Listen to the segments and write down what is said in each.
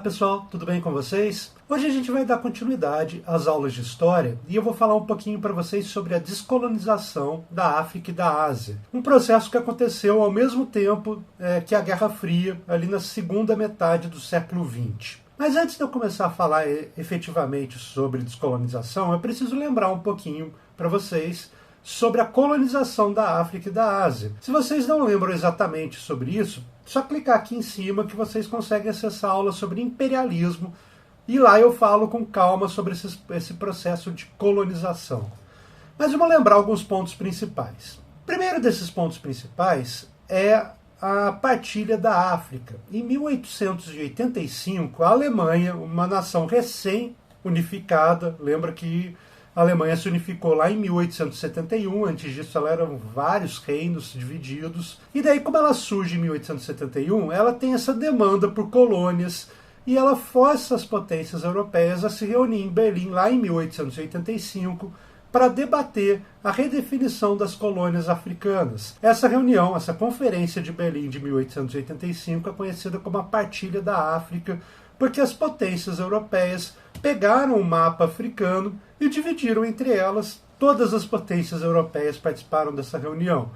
pessoal, tudo bem com vocês? Hoje a gente vai dar continuidade às aulas de história e eu vou falar um pouquinho para vocês sobre a descolonização da África e da Ásia. Um processo que aconteceu ao mesmo tempo que a Guerra Fria, ali na segunda metade do século XX. Mas antes de eu começar a falar efetivamente sobre descolonização, eu preciso lembrar um pouquinho para vocês sobre a colonização da África e da Ásia. Se vocês não lembram exatamente sobre isso, só clicar aqui em cima que vocês conseguem acessar a aula sobre imperialismo e lá eu falo com calma sobre esse processo de colonização. Mas vamos lembrar alguns pontos principais. O primeiro desses pontos principais é a partilha da África. Em 1885, a Alemanha, uma nação recém-unificada, lembra que a Alemanha se unificou lá em 1871, antes disso ela eram vários reinos divididos. E daí, como ela surge em 1871, ela tem essa demanda por colônias e ela força as potências europeias a se reunir em Berlim lá em 1885 para debater a redefinição das colônias africanas. Essa reunião, essa conferência de Berlim de 1885 é conhecida como a Partilha da África, porque as potências europeias pegaram o mapa africano e dividiram entre elas. Todas as potências europeias participaram dessa reunião.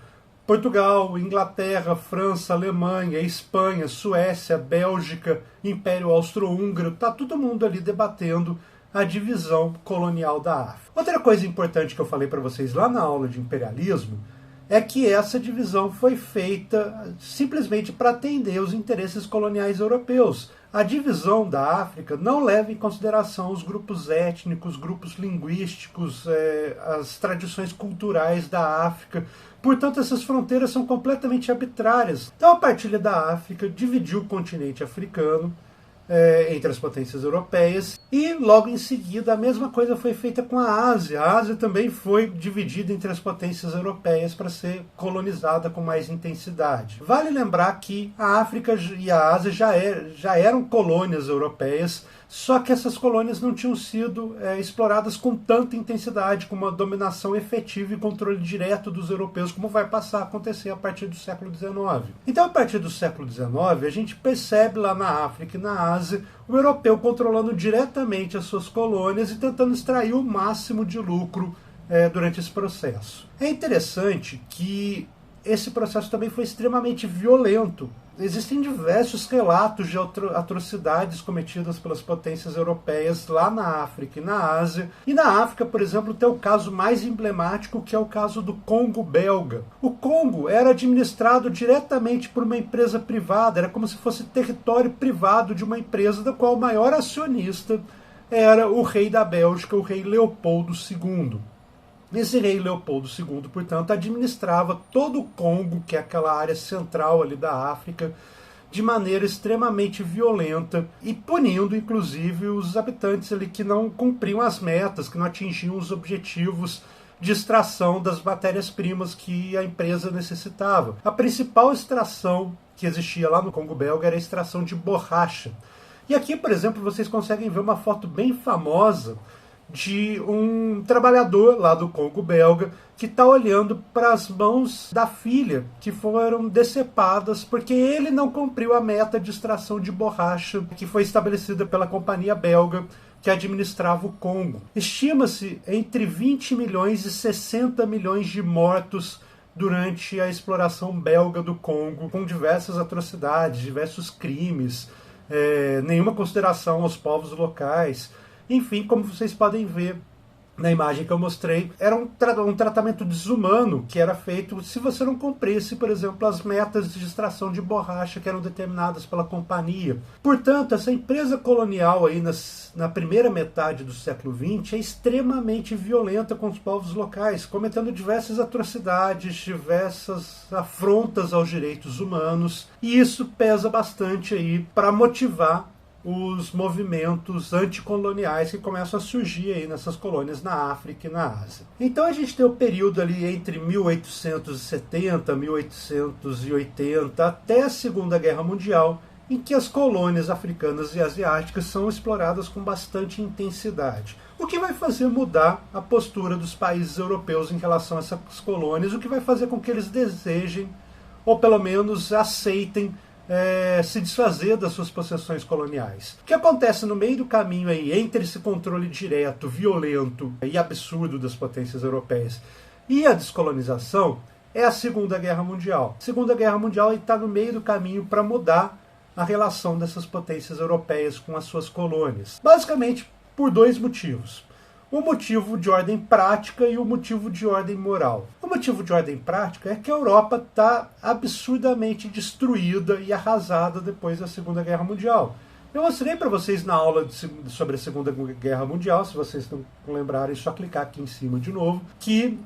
Portugal, Inglaterra, França, Alemanha, Espanha, Suécia, Bélgica, Império Austro-Húngaro, está todo mundo ali debatendo a divisão colonial da África. Outra coisa importante que eu falei para vocês lá na aula de imperialismo é que essa divisão foi feita simplesmente para atender os interesses coloniais europeus. A divisão da África não leva em consideração os grupos étnicos, grupos linguísticos, as tradições culturais da África. Portanto, essas fronteiras são completamente arbitrárias. Então, a partilha da África dividiu o continente africano entre as potências europeias e logo em seguida a mesma coisa foi feita com a Ásia. A Ásia também foi dividida entre as potências europeias para ser colonizada com mais intensidade. Vale lembrar que a África e a Ásia já eram colônias europeias, só que essas colônias não tinham sido exploradas com tanta intensidade, com uma dominação efetiva e controle direto dos europeus, como vai passar a acontecer a partir do século XIX. Então, a partir do século XIX, a gente percebe lá na África e na Ásia o europeu controlando diretamente as suas colônias e tentando extrair o máximo de lucro durante esse processo. É interessante que esse processo também foi extremamente violento. Existem diversos relatos de atrocidades cometidas pelas potências europeias lá na África e na Ásia. E na África, por exemplo, tem o caso mais emblemático, que é o caso do Congo belga. O Congo era administrado diretamente por uma empresa privada, era como se fosse território privado de uma empresa da qual o maior acionista era o rei da Bélgica, o rei Leopoldo II. Esse rei Leopoldo II, portanto, administrava todo o Congo, que é aquela área central ali da África, de maneira extremamente violenta e punindo, inclusive, os habitantes ali que não cumpriam as metas, que não atingiam os objetivos de extração das matérias-primas que a empresa necessitava. A principal extração que existia lá no Congo belga era a extração de borracha. E aqui, por exemplo, vocês conseguem ver uma foto bem famosa de um trabalhador lá do Congo belga que está olhando para as mãos da filha, que foram decepadas porque ele não cumpriu a meta de extração de borracha que foi estabelecida pela companhia belga que administrava o Congo. Estima-se entre 20 milhões e 60 milhões de mortos durante a exploração belga do Congo, com diversas atrocidades, diversos crimes, nenhuma consideração aos povos locais. Enfim, como vocês podem ver na imagem que eu mostrei, era um tratamento desumano que era feito se você não cumprisse, por exemplo, as metas de extração de borracha que eram determinadas pela companhia. Portanto, essa empresa colonial aí na primeira metade do século XX é extremamente violenta com os povos locais, cometendo diversas atrocidades, diversas afrontas aos direitos humanos, e isso pesa bastante aí para motivar os movimentos anticoloniais que começam a surgir aí nessas colônias na África e na Ásia. Então a gente tem o período ali entre 1870, 1880 até a Segunda Guerra Mundial, em que as colônias africanas e asiáticas são exploradas com bastante intensidade. O que vai fazer mudar a postura dos países europeus em relação a essas colônias, o que vai fazer com que eles desejem, ou pelo menos aceitem, se desfazer das suas possessões coloniais. O que acontece no meio do caminho aí, entre esse controle direto, violento e absurdo das potências europeias e a descolonização, é a Segunda Guerra Mundial. A Segunda Guerra Mundial está no meio do caminho para mudar a relação dessas potências europeias com as suas colônias. Basicamente por dois motivos. O motivo de ordem prática e o motivo de ordem moral. O motivo de ordem prática é que a Europa está absurdamente destruída e arrasada depois da Segunda Guerra Mundial. Eu mostrei para vocês na aula sobre a Segunda Guerra Mundial, se vocês não lembrarem, é só clicar aqui em cima de novo, que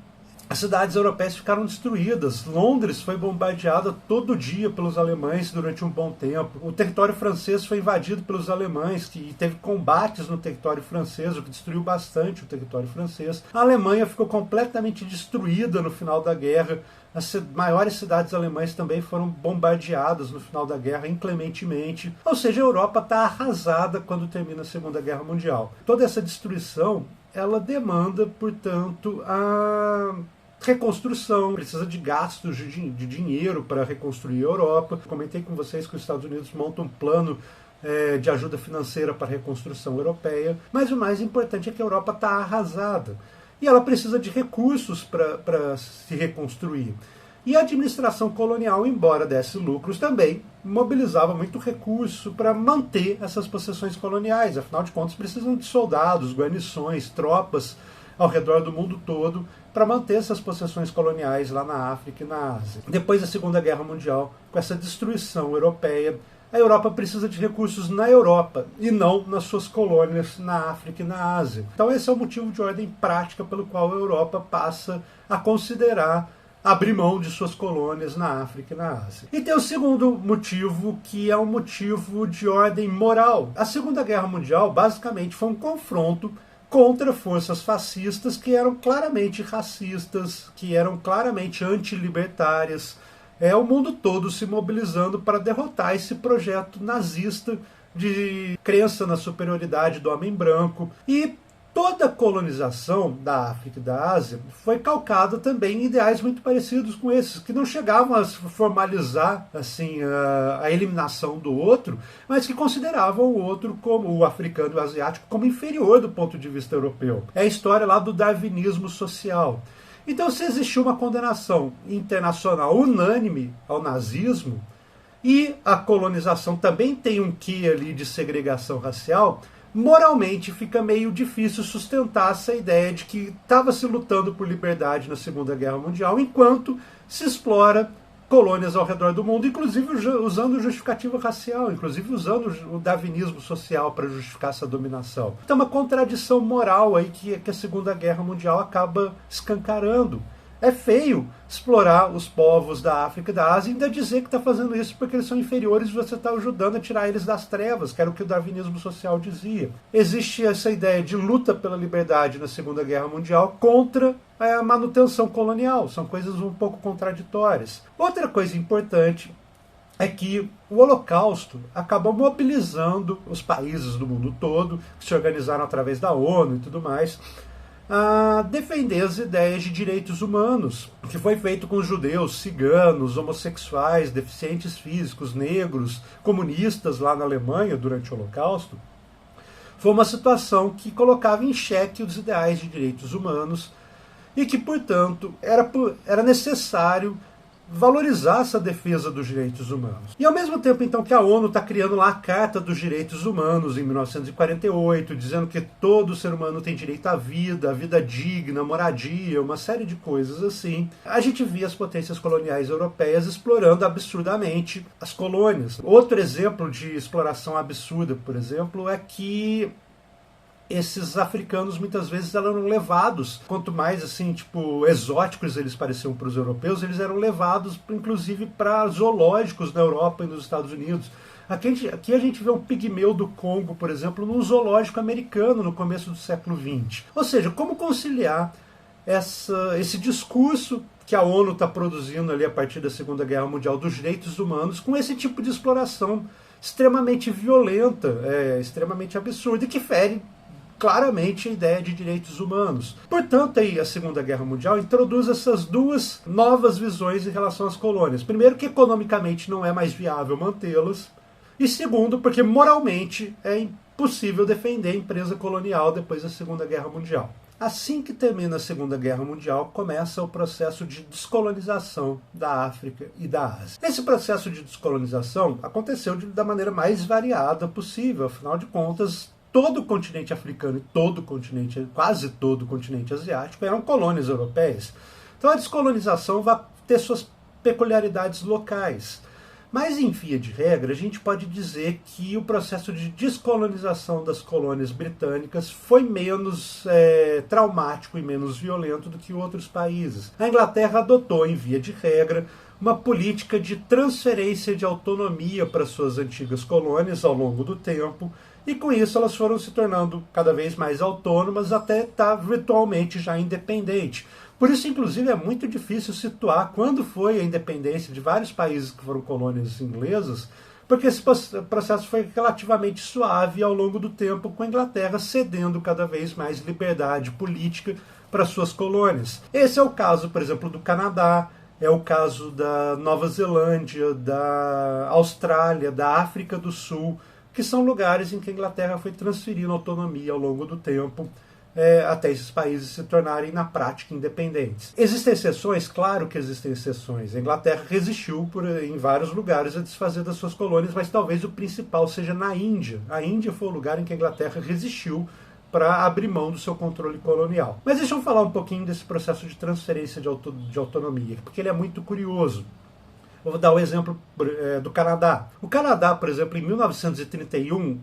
as cidades europeias ficaram destruídas. Londres foi bombardeada todo dia pelos alemães durante um bom tempo. O território francês foi invadido pelos alemães, que teve combates no território francês, o que destruiu bastante o território francês. A Alemanha ficou completamente destruída no final da guerra. As maiores cidades alemãs também foram bombardeadas no final da guerra inclementemente. Ou seja, a Europa está arrasada quando termina a Segunda Guerra Mundial. Toda essa destruição, ela demanda, portanto, a reconstrução, precisa de gastos de dinheiro para reconstruir a Europa. Comentei com vocês que os Estados Unidos montam um plano de ajuda financeira para a reconstrução europeia, mas o mais importante é que a Europa está arrasada e ela precisa de recursos para se reconstruir. E a administração colonial, embora desse lucros, também mobilizava muito recurso para manter essas possessões coloniais. Afinal de contas, precisam de soldados, guarnições, tropas ao redor do mundo todo para manter essas possessões coloniais lá na África e na Ásia. Depois da Segunda Guerra Mundial, com essa destruição europeia, a Europa precisa de recursos na Europa e não nas suas colônias na África e na Ásia. Então esse é o motivo de ordem prática pelo qual a Europa passa a considerar abrir mão de suas colônias na África e na Ásia. E tem o segundo motivo, que é um motivo de ordem moral. A Segunda Guerra Mundial basicamente foi um confronto contra forças fascistas que eram claramente racistas, que eram claramente antilibertárias. O mundo todo se mobilizando para derrotar esse projeto nazista de crença na superioridade do homem branco. E toda a colonização da África e da Ásia foi calcada também em ideais muito parecidos com esses, que não chegavam a formalizar assim, a eliminação do outro, mas que consideravam o outro, como o africano e o asiático, como inferior do ponto de vista europeu. É a história lá do darwinismo social. Então, se existiu uma condenação internacional unânime ao nazismo, e a colonização também tem um quê ali de segregação racial, moralmente fica meio difícil sustentar essa ideia de que estava se lutando por liberdade na Segunda Guerra Mundial, enquanto se explora colônias ao redor do mundo, inclusive usando justificativa racial, inclusive usando o darwinismo social para justificar essa dominação. Então, uma contradição moral aí que a Segunda Guerra Mundial acaba escancarando. É feio explorar os povos da África e da Ásia e ainda dizer que está fazendo isso porque eles são inferiores e você está ajudando a tirar eles das trevas, que era o que o darwinismo social dizia. Existe essa ideia de luta pela liberdade na Segunda Guerra Mundial contra a manutenção colonial. São coisas um pouco contraditórias. Outra coisa importante é que o Holocausto acabou mobilizando os países do mundo todo, que se organizaram através da ONU e tudo mais, a defender as ideias de direitos humanos, que foi feito com judeus, ciganos, homossexuais, deficientes físicos, negros, comunistas lá na Alemanha durante o Holocausto. Foi uma situação que colocava em xeque os ideais de direitos humanos e que, portanto, era necessário valorizar essa defesa dos direitos humanos. E ao mesmo tempo, então, que a ONU está criando lá a Carta dos Direitos Humanos, em 1948, dizendo que todo ser humano tem direito à vida digna, moradia, uma série de coisas assim, a gente via as potências coloniais europeias explorando absurdamente as colônias. Outro exemplo de exploração absurda, por exemplo, é que esses africanos muitas vezes eram levados, quanto mais assim, tipo, exóticos eles pareciam para os europeus, eles eram levados inclusive para zoológicos na Europa e nos Estados Unidos. Aqui a gente vê um pigmeu do Congo, por exemplo, num zoológico americano no começo do século XX. Ou seja, como conciliar esse discurso que a ONU está produzindo ali a partir da Segunda Guerra Mundial dos direitos humanos com esse tipo de exploração extremamente violenta, extremamente absurda e que fere claramente a ideia de direitos humanos. Portanto, aí a Segunda Guerra Mundial introduz essas duas novas visões em relação às colônias. Primeiro, que economicamente não é mais viável mantê-las, e segundo, porque moralmente é impossível defender a empresa colonial depois da Segunda Guerra Mundial. Assim que termina a Segunda Guerra Mundial, começa o processo de descolonização da África e da Ásia. Esse processo de descolonização aconteceu da maneira mais variada possível, afinal de contas, todo o continente africano e quase todo o continente asiático eram colônias europeias. Então a descolonização vai ter suas peculiaridades locais. Mas, em via de regra, a gente pode dizer que o processo de descolonização das colônias britânicas foi menos traumático e menos violento do que outros países. A Inglaterra adotou, em via de regra, uma política de transferência de autonomia para suas antigas colônias ao longo do tempo, e com isso elas foram se tornando cada vez mais autônomas até estar virtualmente já independente. Por isso, inclusive, é muito difícil situar quando foi a independência de vários países que foram colônias inglesas, porque esse processo foi relativamente suave ao longo do tempo, com a Inglaterra cedendo cada vez mais liberdade política para suas colônias. Esse é o caso, por exemplo, do Canadá, é o caso da Nova Zelândia, da Austrália, da África do Sul, que são lugares em que a Inglaterra foi transferindo autonomia ao longo do tempo, até esses países se tornarem, na prática, independentes. Existem exceções? Claro que existem exceções. A Inglaterra resistiu em vários lugares a desfazer das suas colônias, mas talvez o principal seja na Índia. A Índia foi o lugar em que a Inglaterra resistiu para abrir mão do seu controle colonial. Mas deixa eu falar um pouquinho desse processo de transferência de autonomia, porque ele é muito curioso. Vou dar o exemplo do Canadá. O Canadá, por exemplo, em 1931,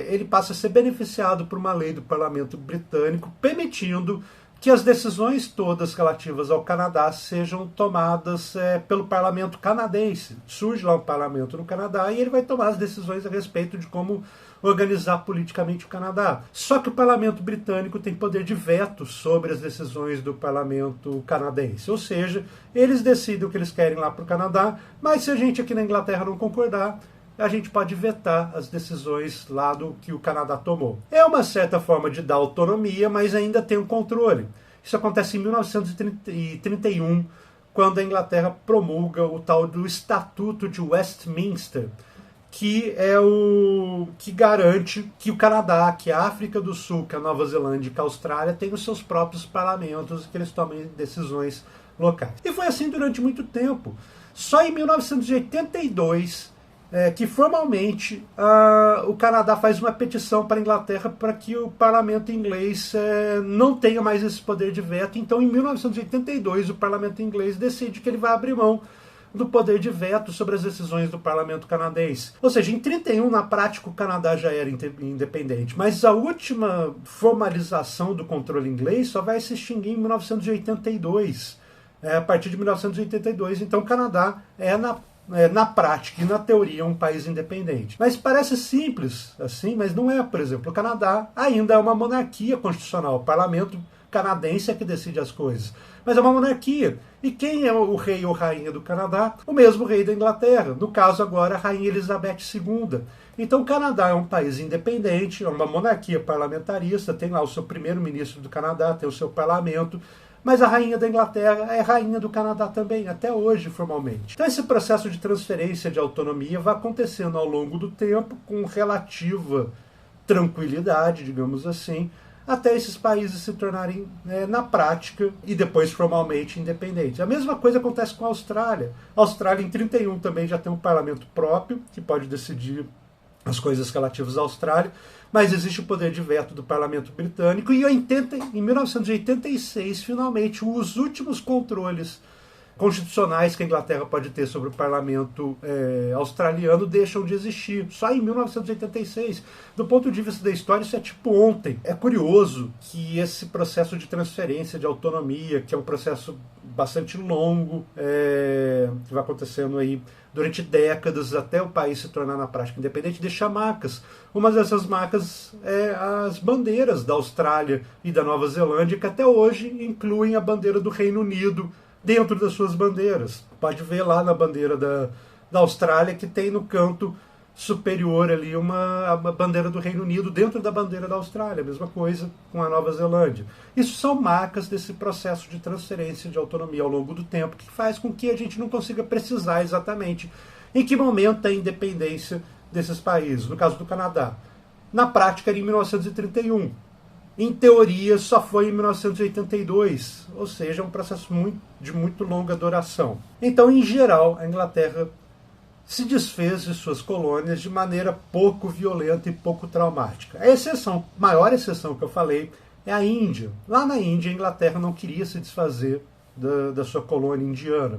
ele passa a ser beneficiado por uma lei do parlamento britânico permitindo que as decisões todas relativas ao Canadá sejam tomadas pelo parlamento canadense. Surge lá um parlamento no Canadá e ele vai tomar as decisões a respeito de como organizar politicamente o Canadá. Só que o parlamento britânico tem poder de veto sobre as decisões do parlamento canadense. Ou seja, eles decidem o que eles querem lá para o Canadá, mas se a gente aqui na Inglaterra não concordar, a gente pode vetar as decisões lá do que o Canadá tomou. É uma certa forma de dar autonomia, mas ainda tem um controle. Isso acontece em 1931, quando a Inglaterra promulga o tal do Estatuto de Westminster, que é o que garante que o Canadá, que a África do Sul, que a Nova Zelândia e que a Austrália tenham os seus próprios parlamentos e que eles tomem decisões locais. E foi assim durante muito tempo. Só em 1982 que formalmente o Canadá faz uma petição para a Inglaterra para que o parlamento inglês não tenha mais esse poder de veto. Então, em 1982, o parlamento inglês decide que ele vai abrir mão do poder de veto sobre as decisões do parlamento canadense. Ou seja, em 31, na prática, o Canadá já era independente. Mas a última formalização do controle inglês só vai se extinguir em 1982. A partir de 1982, então o Canadá na prática e na teoria, um país independente. Mas parece simples assim, mas não é. Por exemplo, o Canadá ainda é uma monarquia constitucional. O parlamento canadense é que decide as coisas. Mas é uma monarquia. E quem é o rei ou rainha do Canadá? O mesmo rei da Inglaterra. No caso agora, a rainha Elizabeth II. Então o Canadá é um país independente, é uma monarquia parlamentarista, tem lá o seu primeiro-ministro do Canadá, tem o seu parlamento, mas a rainha da Inglaterra é rainha do Canadá também, até hoje, formalmente. Então esse processo de transferência de autonomia vai acontecendo ao longo do tempo, com relativa tranquilidade, digamos assim, até esses países se tornarem, na prática, e depois formalmente, independentes. A mesma coisa acontece com a Austrália. A Austrália, em 31, também já tem um parlamento próprio, que pode decidir as coisas relativas à Austrália, mas existe o poder de veto do parlamento britânico, e em 1986, finalmente, os últimos controles constitucionais que a Inglaterra pode ter sobre o parlamento australiano deixam de existir. Só em 1986. Do ponto de vista da história, isso é tipo ontem. É curioso que esse processo de transferência de autonomia, que é um processo bastante longo, que vai acontecendo aí durante décadas até o país se tornar na prática independente, deixa marcas. Uma dessas marcas é as bandeiras da Austrália e da Nova Zelândia, que até hoje incluem a bandeira do Reino Unido dentro das suas bandeiras. Pode ver lá na bandeira da Austrália que tem no canto superior ali uma bandeira do Reino Unido dentro da bandeira da Austrália, a mesma coisa com a Nova Zelândia. Isso são marcas desse processo de transferência de autonomia ao longo do tempo, que faz com que a gente não consiga precisar exatamente em que momento a independência desses países. No caso do Canadá, na prática era em 1931. Em teoria, só foi em 1982, ou seja, um processo de muito longa duração. Então, em geral, a Inglaterra se desfez de suas colônias de maneira pouco violenta e pouco traumática. A maior exceção que eu falei é a Índia. Lá na Índia, a Inglaterra não queria se desfazer da sua colônia indiana.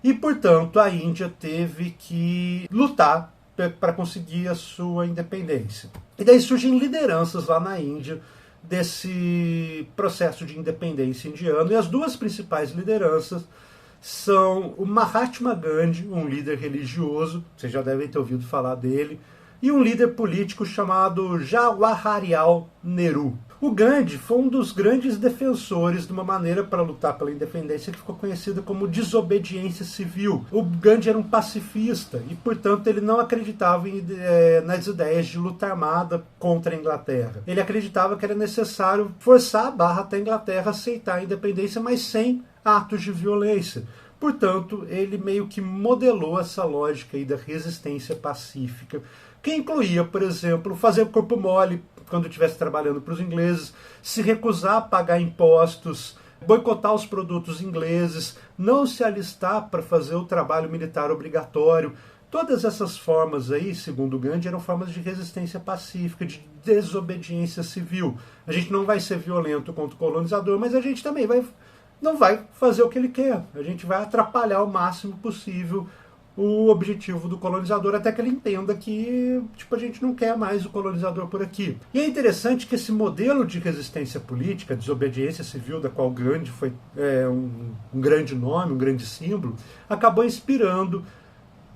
E, portanto, a Índia teve que lutar para conseguir a sua independência. E daí surgem lideranças lá na Índia desse processo de independência indiano. E as duas principais lideranças são o Mahatma Gandhi, um líder religioso, vocês já devem ter ouvido falar dele, e um líder político chamado Jawaharlal Nehru. O Gandhi foi um dos grandes defensores de uma maneira para lutar pela independência que ficou conhecida como desobediência civil. O Gandhi era um pacifista e, portanto, ele não acreditava nas ideias de luta armada contra a Inglaterra. Ele acreditava que era necessário forçar a barra até a Inglaterra aceitar a independência, mas sem atos de violência. Portanto, ele meio que modelou essa lógica aí da resistência pacífica, que incluía, por exemplo, fazer corpo mole quando estivesse trabalhando para os ingleses, se recusar a pagar impostos, boicotar os produtos ingleses, não se alistar para fazer o trabalho militar obrigatório. Todas essas formas aí, segundo Gandhi, eram formas de resistência pacífica, de desobediência civil. A gente não vai ser violento contra o colonizador, mas a gente também não vai fazer o que ele quer. A gente vai atrapalhar o máximo possível o objetivo do colonizador até que ele entenda que a gente não quer mais o colonizador por aqui. E é interessante que esse modelo de resistência política, desobediência civil, da qual Gandhi foi um grande nome, um grande símbolo, acabou inspirando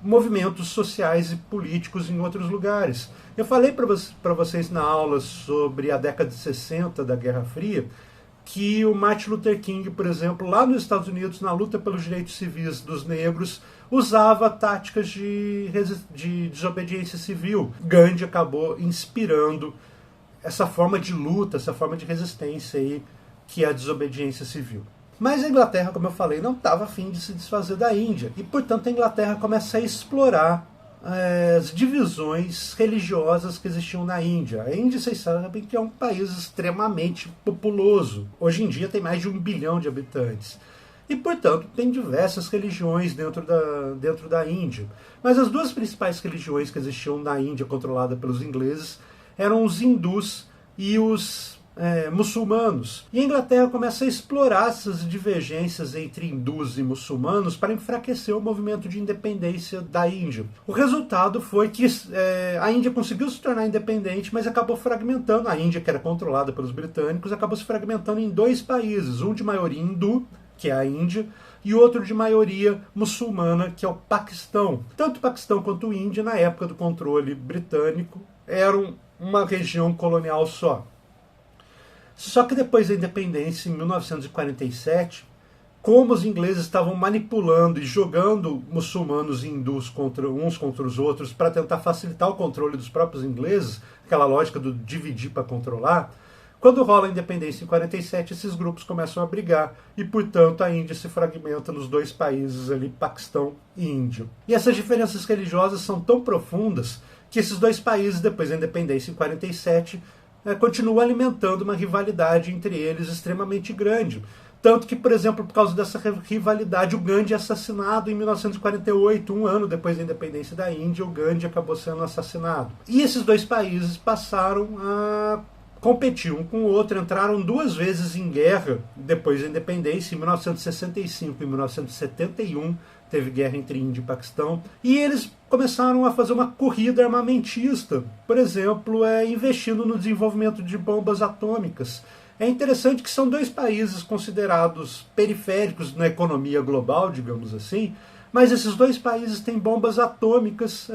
movimentos sociais e políticos em outros lugares. Eu falei para vocês na aula sobre a década de 60 da Guerra Fria, que o Martin Luther King, por exemplo, lá nos Estados Unidos, na luta pelos direitos civis dos negros, usava táticas de desobediência civil. Gandhi acabou inspirando essa forma de luta, essa forma de resistência aí, que é a desobediência civil. Mas a Inglaterra, como eu falei, não estava a fim de se desfazer da Índia. E, portanto, a Inglaterra começa a explorar as divisões religiosas que existiam na Índia. A Índia, vocês sabem que é um país extremamente populoso. Hoje em dia tem mais de 1 bilhão de habitantes. E, portanto, tem diversas religiões dentro da Índia. Mas as duas principais religiões que existiam na Índia, controlada pelos ingleses, eram os hindus e os muçulmanos. E a Inglaterra começa a explorar essas divergências entre hindus e muçulmanos para enfraquecer o movimento de independência da Índia. O resultado foi que a Índia conseguiu se tornar independente, mas acabou fragmentando. A Índia, que era controlada pelos britânicos, acabou se fragmentando em 2 países, um de maioria hindu, que é a Índia, e outro de maioria muçulmana, que é o Paquistão. Tanto o Paquistão quanto a Índia, na época do controle britânico, eram uma região colonial só. Só que depois da independência, em 1947, como os ingleses estavam manipulando e jogando muçulmanos e hindus uns contra os outros para tentar facilitar o controle dos próprios ingleses, aquela lógica do dividir para controlar, quando rola a independência em 47, esses grupos começam a brigar e, portanto, a Índia se fragmenta nos 2 países ali, Paquistão e Índia. E essas diferenças religiosas são tão profundas que esses 2 países, depois da independência em 47, continua alimentando uma rivalidade entre eles extremamente grande. Tanto que, por exemplo, por causa dessa rivalidade, o Gandhi é assassinado em 1948, um ano depois da independência da Índia, o Gandhi acabou sendo assassinado. E esses 2 países passaram a competir um com o outro, entraram 2 vezes em guerra depois da independência, em 1965 e 1971, teve guerra entre Índia e Paquistão, e eles começaram a fazer uma corrida armamentista, por exemplo, investindo no desenvolvimento de bombas atômicas. É interessante que são 2 países considerados periféricos na economia global, digamos assim, mas esses 2 países têm bombas atômicas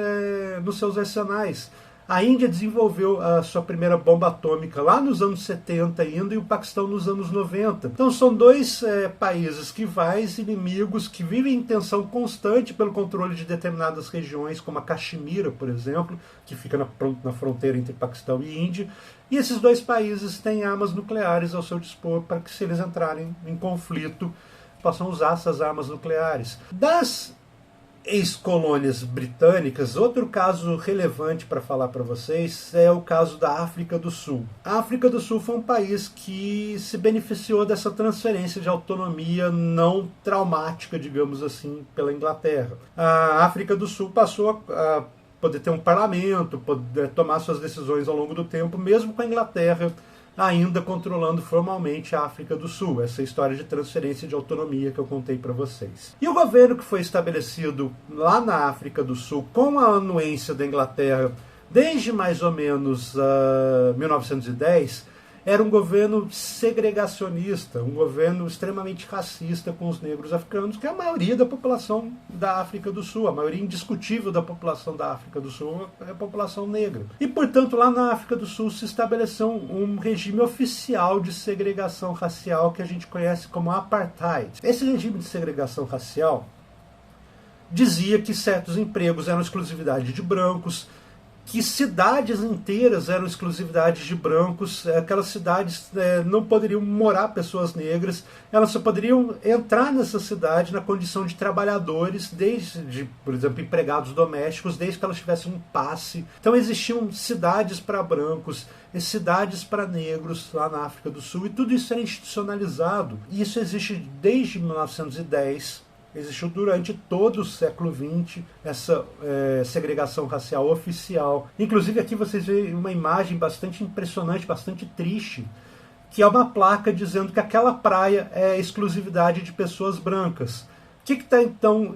nos seus arsenais. A Índia desenvolveu a sua primeira bomba atômica lá nos anos 70 ainda, e o Paquistão nos anos 90. Então são dois países rivais, inimigos, que vivem em tensão constante pelo controle de determinadas regiões, como a Caxemira, por exemplo, que fica na fronteira entre Paquistão e Índia. E esses dois países têm armas nucleares ao seu dispor para que, se eles entrarem em conflito, possam usar essas armas nucleares. Das ex-colônias britânicas, outro caso relevante para falar para vocês é o caso da África do Sul. A África do Sul foi um país que se beneficiou dessa transferência de autonomia não traumática, digamos assim, pela Inglaterra. A África do Sul passou a poder ter um parlamento, poder tomar suas decisões ao longo do tempo, mesmo com a Inglaterra ainda controlando formalmente a África do Sul, essa história de transferência de autonomia que eu contei para vocês. E o governo que foi estabelecido lá na África do Sul, com a anuência da Inglaterra, desde mais ou menos 1910, era um governo segregacionista, um governo extremamente racista com os negros africanos, que é a maioria da população da África do Sul, a maioria indiscutível da população da África do Sul é a população negra. E, portanto, lá na África do Sul se estabeleceu um regime oficial de segregação racial que a gente conhece como apartheid. Esse regime de segregação racial dizia que certos empregos eram exclusividade de brancos, que cidades inteiras eram exclusividade de brancos, aquelas cidades não poderiam morar pessoas negras, elas só poderiam entrar nessa cidade na condição de trabalhadores, desde, por exemplo, empregados domésticos, desde que elas tivessem um passe. Então existiam cidades para brancos e cidades para negros lá na África do Sul, e tudo isso era institucionalizado. E isso existe desde 1910, existiu durante todo o século XX essa segregação racial oficial. Inclusive aqui vocês veem uma imagem bastante impressionante, bastante triste, que é uma placa dizendo que aquela praia é exclusividade de pessoas brancas. O que está então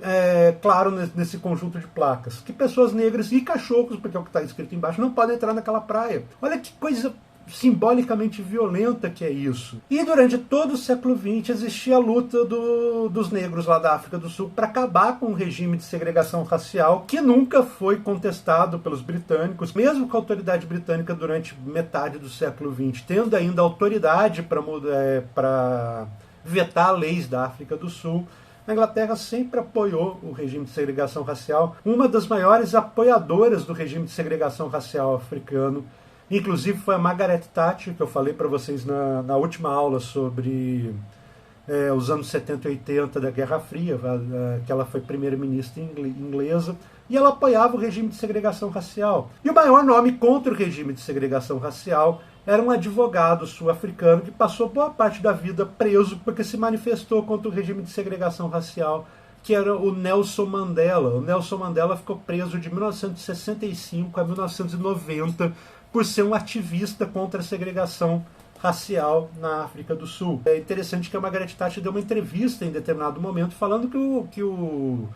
claro nesse conjunto de placas? Que pessoas negras e cachorros, porque é o que está escrito embaixo, não podem entrar naquela praia. Olha que coisa simbolicamente violenta que é isso. E durante todo o século XX existia a luta dos negros lá da África do Sul para acabar com o regime de segregação racial, que nunca foi contestado pelos britânicos, mesmo com a autoridade britânica durante metade do século XX tendo ainda autoridade para vetar leis da África do Sul. A Inglaterra sempre apoiou o regime de segregação racial. Uma das maiores apoiadoras do regime de segregação racial africano, inclusive, foi a Margaret Thatcher, que eu falei para vocês na última aula sobre os anos 70 e 80 da Guerra Fria, que ela foi primeira-ministra inglesa, e ela apoiava o regime de segregação racial. E o maior nome contra o regime de segregação racial era um advogado sul-africano que passou boa parte da vida preso porque se manifestou contra o regime de segregação racial, que era o Nelson Mandela. O Nelson Mandela ficou preso de 1965 a 1990 por ser um ativista contra a segregação racial na África do Sul. É interessante que a Margaret Thatcher deu uma entrevista em determinado momento falando que o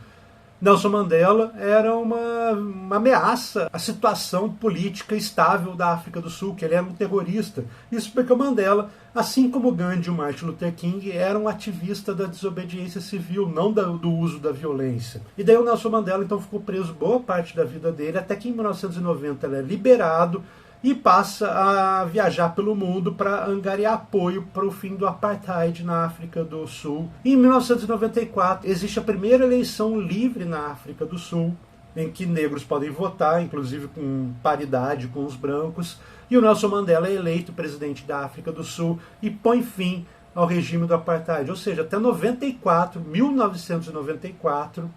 Nelson Mandela era uma ameaça à situação política estável da África do Sul, que ele era um terrorista. Isso porque o Mandela, assim como Gandhi e o Martin Luther King, era um ativista da desobediência civil, não do uso da violência. E daí o Nelson Mandela então ficou preso boa parte da vida dele, até que em 1990 ele é liberado e passa a viajar pelo mundo para angariar apoio para o fim do apartheid na África do Sul. E em 1994 existe a primeira eleição livre na África do Sul, em que negros podem votar, inclusive com paridade com os brancos, e o Nelson Mandela é eleito presidente da África do Sul e põe fim ao regime do apartheid. Ou seja, até 1994,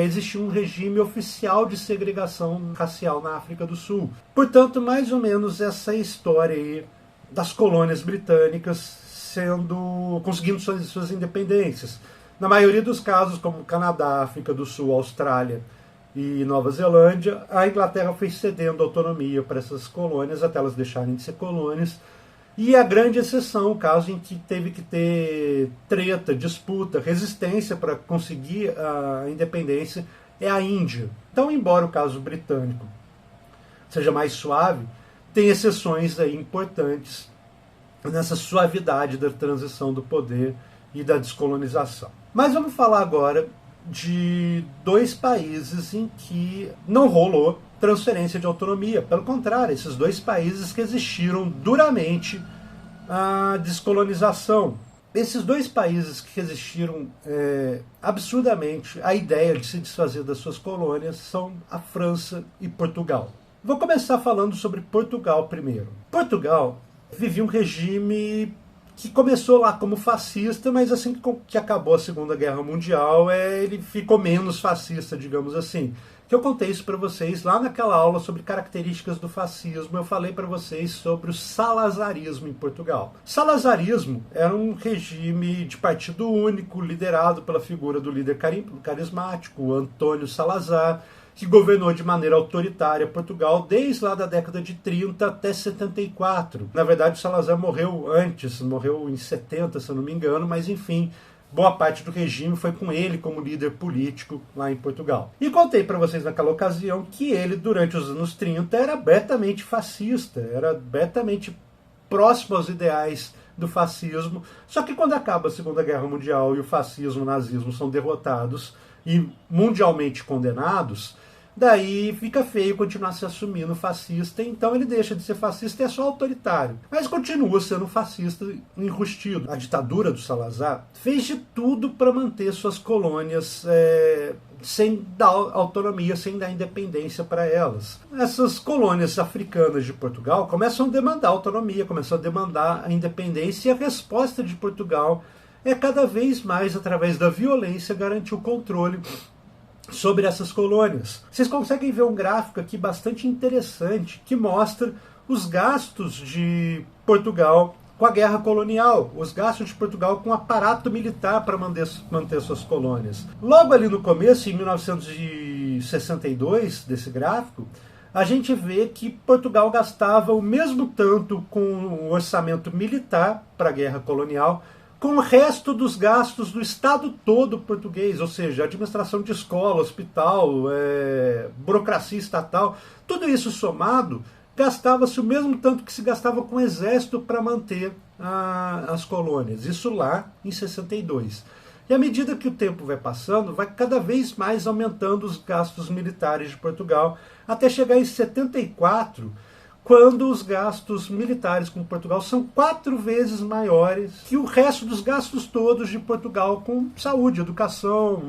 existia um regime oficial de segregação racial na África do Sul. Portanto, mais ou menos essa história aí das colônias britânicas conseguindo suas independências. Na maioria dos casos, como Canadá, África do Sul, Austrália e Nova Zelândia, a Inglaterra foi cedendo autonomia para essas colônias até elas deixarem de ser colônias. E a grande exceção, o caso em que teve que ter treta, disputa, resistência para conseguir a independência, é a Índia. Então, embora o caso britânico seja mais suave, tem exceções aí importantes nessa suavidade da transição do poder e da descolonização. Mas vamos falar agora de dois países em que não rolou transferência de autonomia. Pelo contrário, esses dois países que resistiram duramente à descolonização. Esses dois países que resistiram absurdamente à ideia de se desfazer das suas colônias são a França e Portugal. Vou começar falando sobre Portugal primeiro. Portugal vivia um regime que começou lá como fascista, mas assim que acabou a Segunda Guerra Mundial, ele ficou menos fascista, digamos assim. Que eu contei isso para vocês lá naquela aula sobre características do fascismo. Eu falei para vocês sobre o salazarismo em Portugal. Salazarismo era um regime de partido único, liderado pela figura do líder carismático, António Salazar, que governou de maneira autoritária Portugal desde lá da década de 30 até 74. Na verdade, o Salazar morreu antes, morreu em 70, se eu não me engano, mas enfim, boa parte do regime foi com ele como líder político lá em Portugal. E contei para vocês naquela ocasião que ele, durante os anos 30, era abertamente fascista, era abertamente próximo aos ideais do fascismo. Só que quando acaba a Segunda Guerra Mundial e o fascismo e o nazismo são derrotados e mundialmente condenados, daí fica feio continuar se assumindo fascista, então ele deixa de ser fascista e é só autoritário. Mas continua sendo fascista enrustido. A ditadura do Salazar fez de tudo para manter suas colônias sem dar autonomia, sem dar independência para elas. Essas colônias africanas de Portugal começam a demandar autonomia, começam a demandar a independência, e a resposta de Portugal é cada vez mais, através da violência, garantir o controle sobre essas colônias. Vocês conseguem ver um gráfico aqui bastante interessante que mostra os gastos de Portugal com a guerra colonial, os gastos de Portugal com o aparato militar para manter suas colônias. Logo ali no começo, em 1962, desse gráfico, a gente vê que Portugal gastava o mesmo tanto com o orçamento militar para a guerra colonial, com o resto dos gastos do Estado todo português, ou seja, administração de escola, hospital, burocracia estatal, tudo isso somado, gastava-se o mesmo tanto que se gastava com o exército para manter as colônias. Isso lá em 62. E à medida que o tempo vai passando, vai cada vez mais aumentando os gastos militares de Portugal, até chegar em 74, quando os gastos militares com Portugal são 4 vezes maiores que o resto dos gastos todos de Portugal com saúde, educação,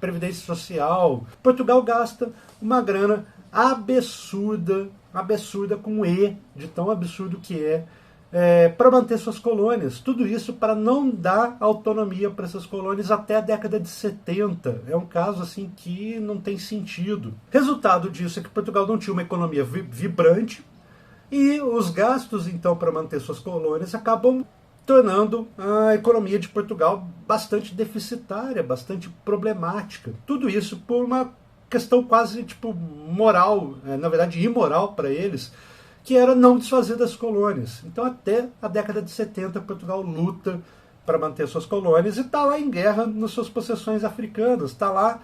previdência social. Portugal gasta uma grana absurda com E, de tão absurdo que para manter suas colônias. Tudo isso para não dar autonomia para essas colônias até a década de 70. É um caso assim que não tem sentido. Resultado disso é que Portugal não tinha uma economia vibrante e os gastos, então, para manter suas colônias acabam tornando a economia de Portugal bastante deficitária, bastante problemática. Tudo isso por uma questão quase moral, na verdade imoral para eles, que era não desfazer das colônias. Então, até a década de 70, Portugal luta para manter suas colônias e está lá em guerra nas suas possessões africanas, está lá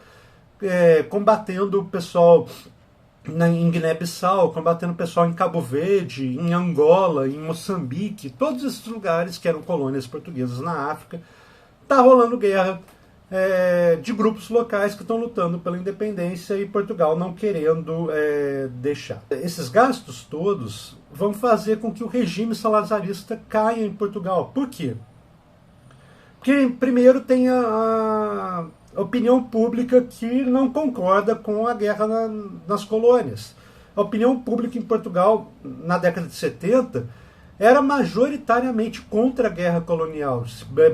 combatendo o pessoal em Guiné-Bissau, combatendo o pessoal em Cabo Verde, em Angola, em Moçambique, todos esses lugares que eram colônias portuguesas na África. Está rolando guerra de grupos locais que estão lutando pela independência e Portugal não querendo deixar. Esses gastos todos vão fazer com que o regime salazarista caia em Portugal. Por quê? Porque, primeiro, tem a opinião pública que não concorda com a guerra nas colônias. A opinião pública em Portugal, na década de 70, era majoritariamente contra a guerra colonial,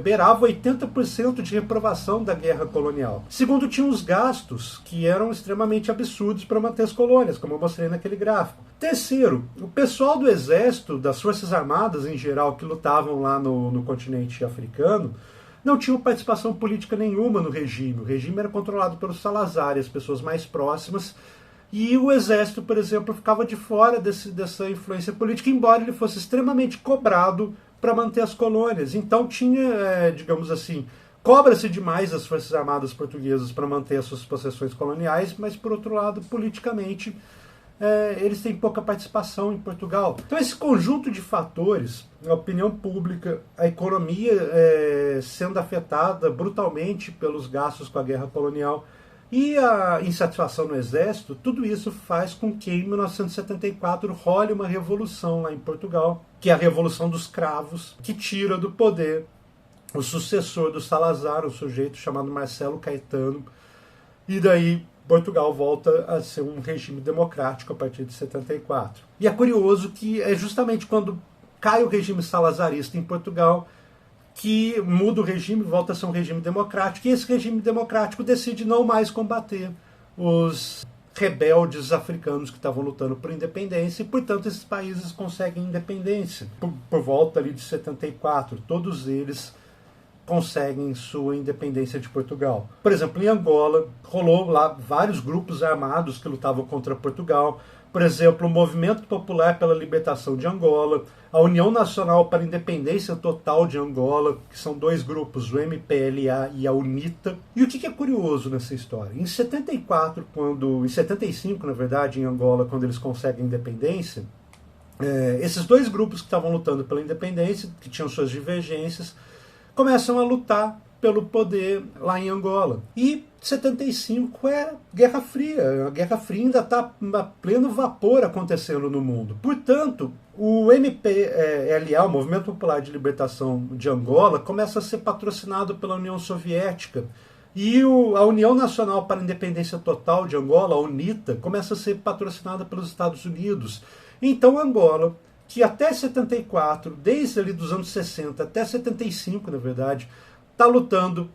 beirava 80% de reprovação da guerra colonial. Segundo, tinha os gastos, que eram extremamente absurdos para manter as colônias, como eu mostrei naquele gráfico. Terceiro, o pessoal do exército, das forças armadas em geral, que lutavam lá no continente africano, não tinham participação política nenhuma no regime. O regime era controlado pelo Salazar e as pessoas mais próximas, e o exército, por exemplo, ficava de fora dessa influência política, embora ele fosse extremamente cobrado para manter as colônias. Então tinha, digamos assim, cobra-se demais as forças armadas portuguesas para manter as suas possessões coloniais, mas, por outro lado, politicamente, eles têm pouca participação em Portugal. Então esse conjunto de fatores, a opinião pública, a economia sendo afetada brutalmente pelos gastos com a guerra colonial, E a insatisfação no exército, tudo isso faz com que em 1974 role uma revolução lá em Portugal, que é a Revolução dos Cravos, que tira do poder o sucessor do Salazar, um sujeito chamado Marcelo Caetano, e daí Portugal volta a ser um regime democrático a partir de 74. E é curioso que é justamente quando cai o regime salazarista em Portugal que muda o regime, volta a ser um regime democrático, e esse regime democrático decide não mais combater os rebeldes africanos que estavam lutando por independência, e portanto esses países conseguem independência. Por volta ali de 74, todos eles conseguem sua independência de Portugal. Por exemplo, em Angola, rolou lá vários grupos armados que lutavam contra Portugal. Por exemplo, o Movimento Popular pela Libertação de Angola, a União Nacional para a Independência Total de Angola, que são dois grupos, o MPLA e a UNITA. E o que é curioso nessa história? Em 74, em 75, na verdade, em Angola, quando eles conseguem independência, esses dois grupos que estavam lutando pela independência, que tinham suas divergências, começam a lutar pelo poder lá em Angola. E 75 é Guerra Fria. A Guerra Fria ainda está a pleno vapor acontecendo no mundo. Portanto, o MPLA, o Movimento Popular de Libertação de Angola, começa a ser patrocinado pela União Soviética. E a União Nacional para a Independência Total de Angola, a UNITA, começa a ser patrocinada pelos Estados Unidos. Então Angola, que até 74, desde ali dos anos 60 até 75, na verdade, está lutando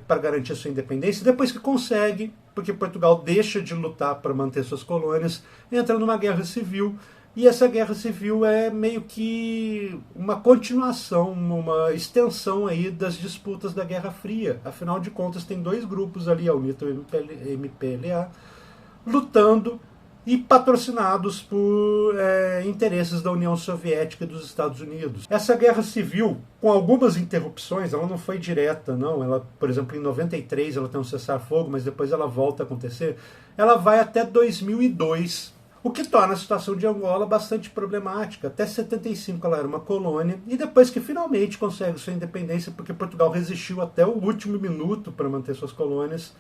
para garantir a sua independência, depois que consegue, porque Portugal deixa de lutar para manter suas colônias, entra numa guerra civil, e essa guerra civil é meio que uma continuação, uma extensão aí das disputas da Guerra Fria. Afinal de contas, tem dois grupos ali, a UNITA e o MPLA, lutando e patrocinados por interesses da União Soviética e dos Estados Unidos. Essa guerra civil, com algumas interrupções, ela não foi direta, não. Ela, por exemplo, em 93 ela tem um cessar-fogo, mas depois ela volta a acontecer. Ela vai até 2002, o que torna a situação de Angola bastante problemática. Até 75 ela era uma colônia, e depois que finalmente consegue sua independência, porque Portugal resistiu até o último minuto para manter suas colônias,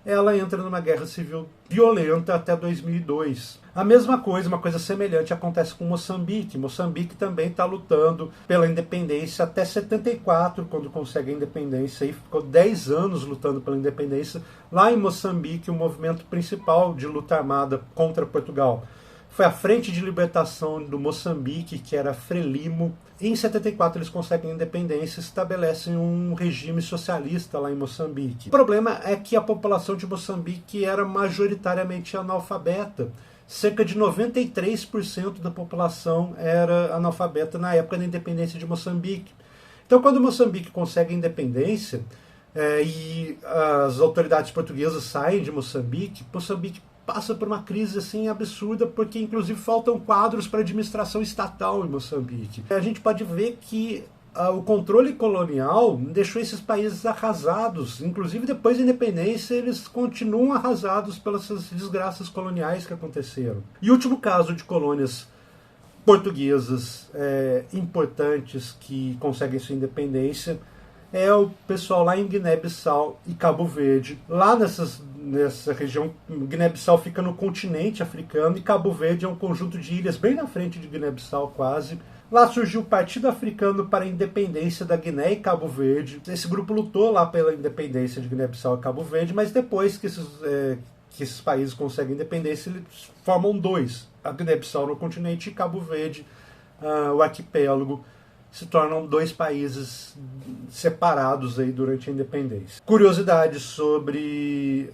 ela entra numa guerra civil violenta até 2002. A mesma coisa, uma coisa semelhante acontece com Moçambique. Moçambique também está lutando pela independência até 74, quando consegue a independência, e ficou 10 anos lutando pela independência. Lá em Moçambique, o movimento principal de luta armada contra Portugal foi a Frente de Libertação do Moçambique, que era Frelimo. Em 74 eles conseguem a independência e estabelecem um regime socialista lá em Moçambique. O problema é que a população de Moçambique era majoritariamente analfabeta. Cerca de 93% da população era analfabeta na época da independência de Moçambique. Então, quando Moçambique consegue a independência e as autoridades portuguesas saem de Moçambique, Moçambique passa por uma crise assim absurda, porque inclusive faltam quadros para administração estatal em Moçambique. A gente pode ver que o controle colonial deixou esses países arrasados. Inclusive depois da independência eles continuam arrasados pelas desgraças coloniais que aconteceram. E o último caso de colônias portuguesas importantes que conseguem sua independência é o pessoal lá em Guiné-Bissau e Cabo Verde. Lá nessa região, Guiné-Bissau fica no continente africano e Cabo Verde é um conjunto de ilhas bem na frente de Guiné-Bissau quase. Lá surgiu o Partido Africano para a Independência da Guiné e Cabo Verde. Esse grupo lutou lá pela independência de Guiné-Bissau e Cabo Verde, mas depois que esses países conseguem independência, eles formam dois. A Guiné-Bissau no continente e Cabo Verde, o arquipélago, se tornam dois países separados aí durante a independência. Curiosidade sobre,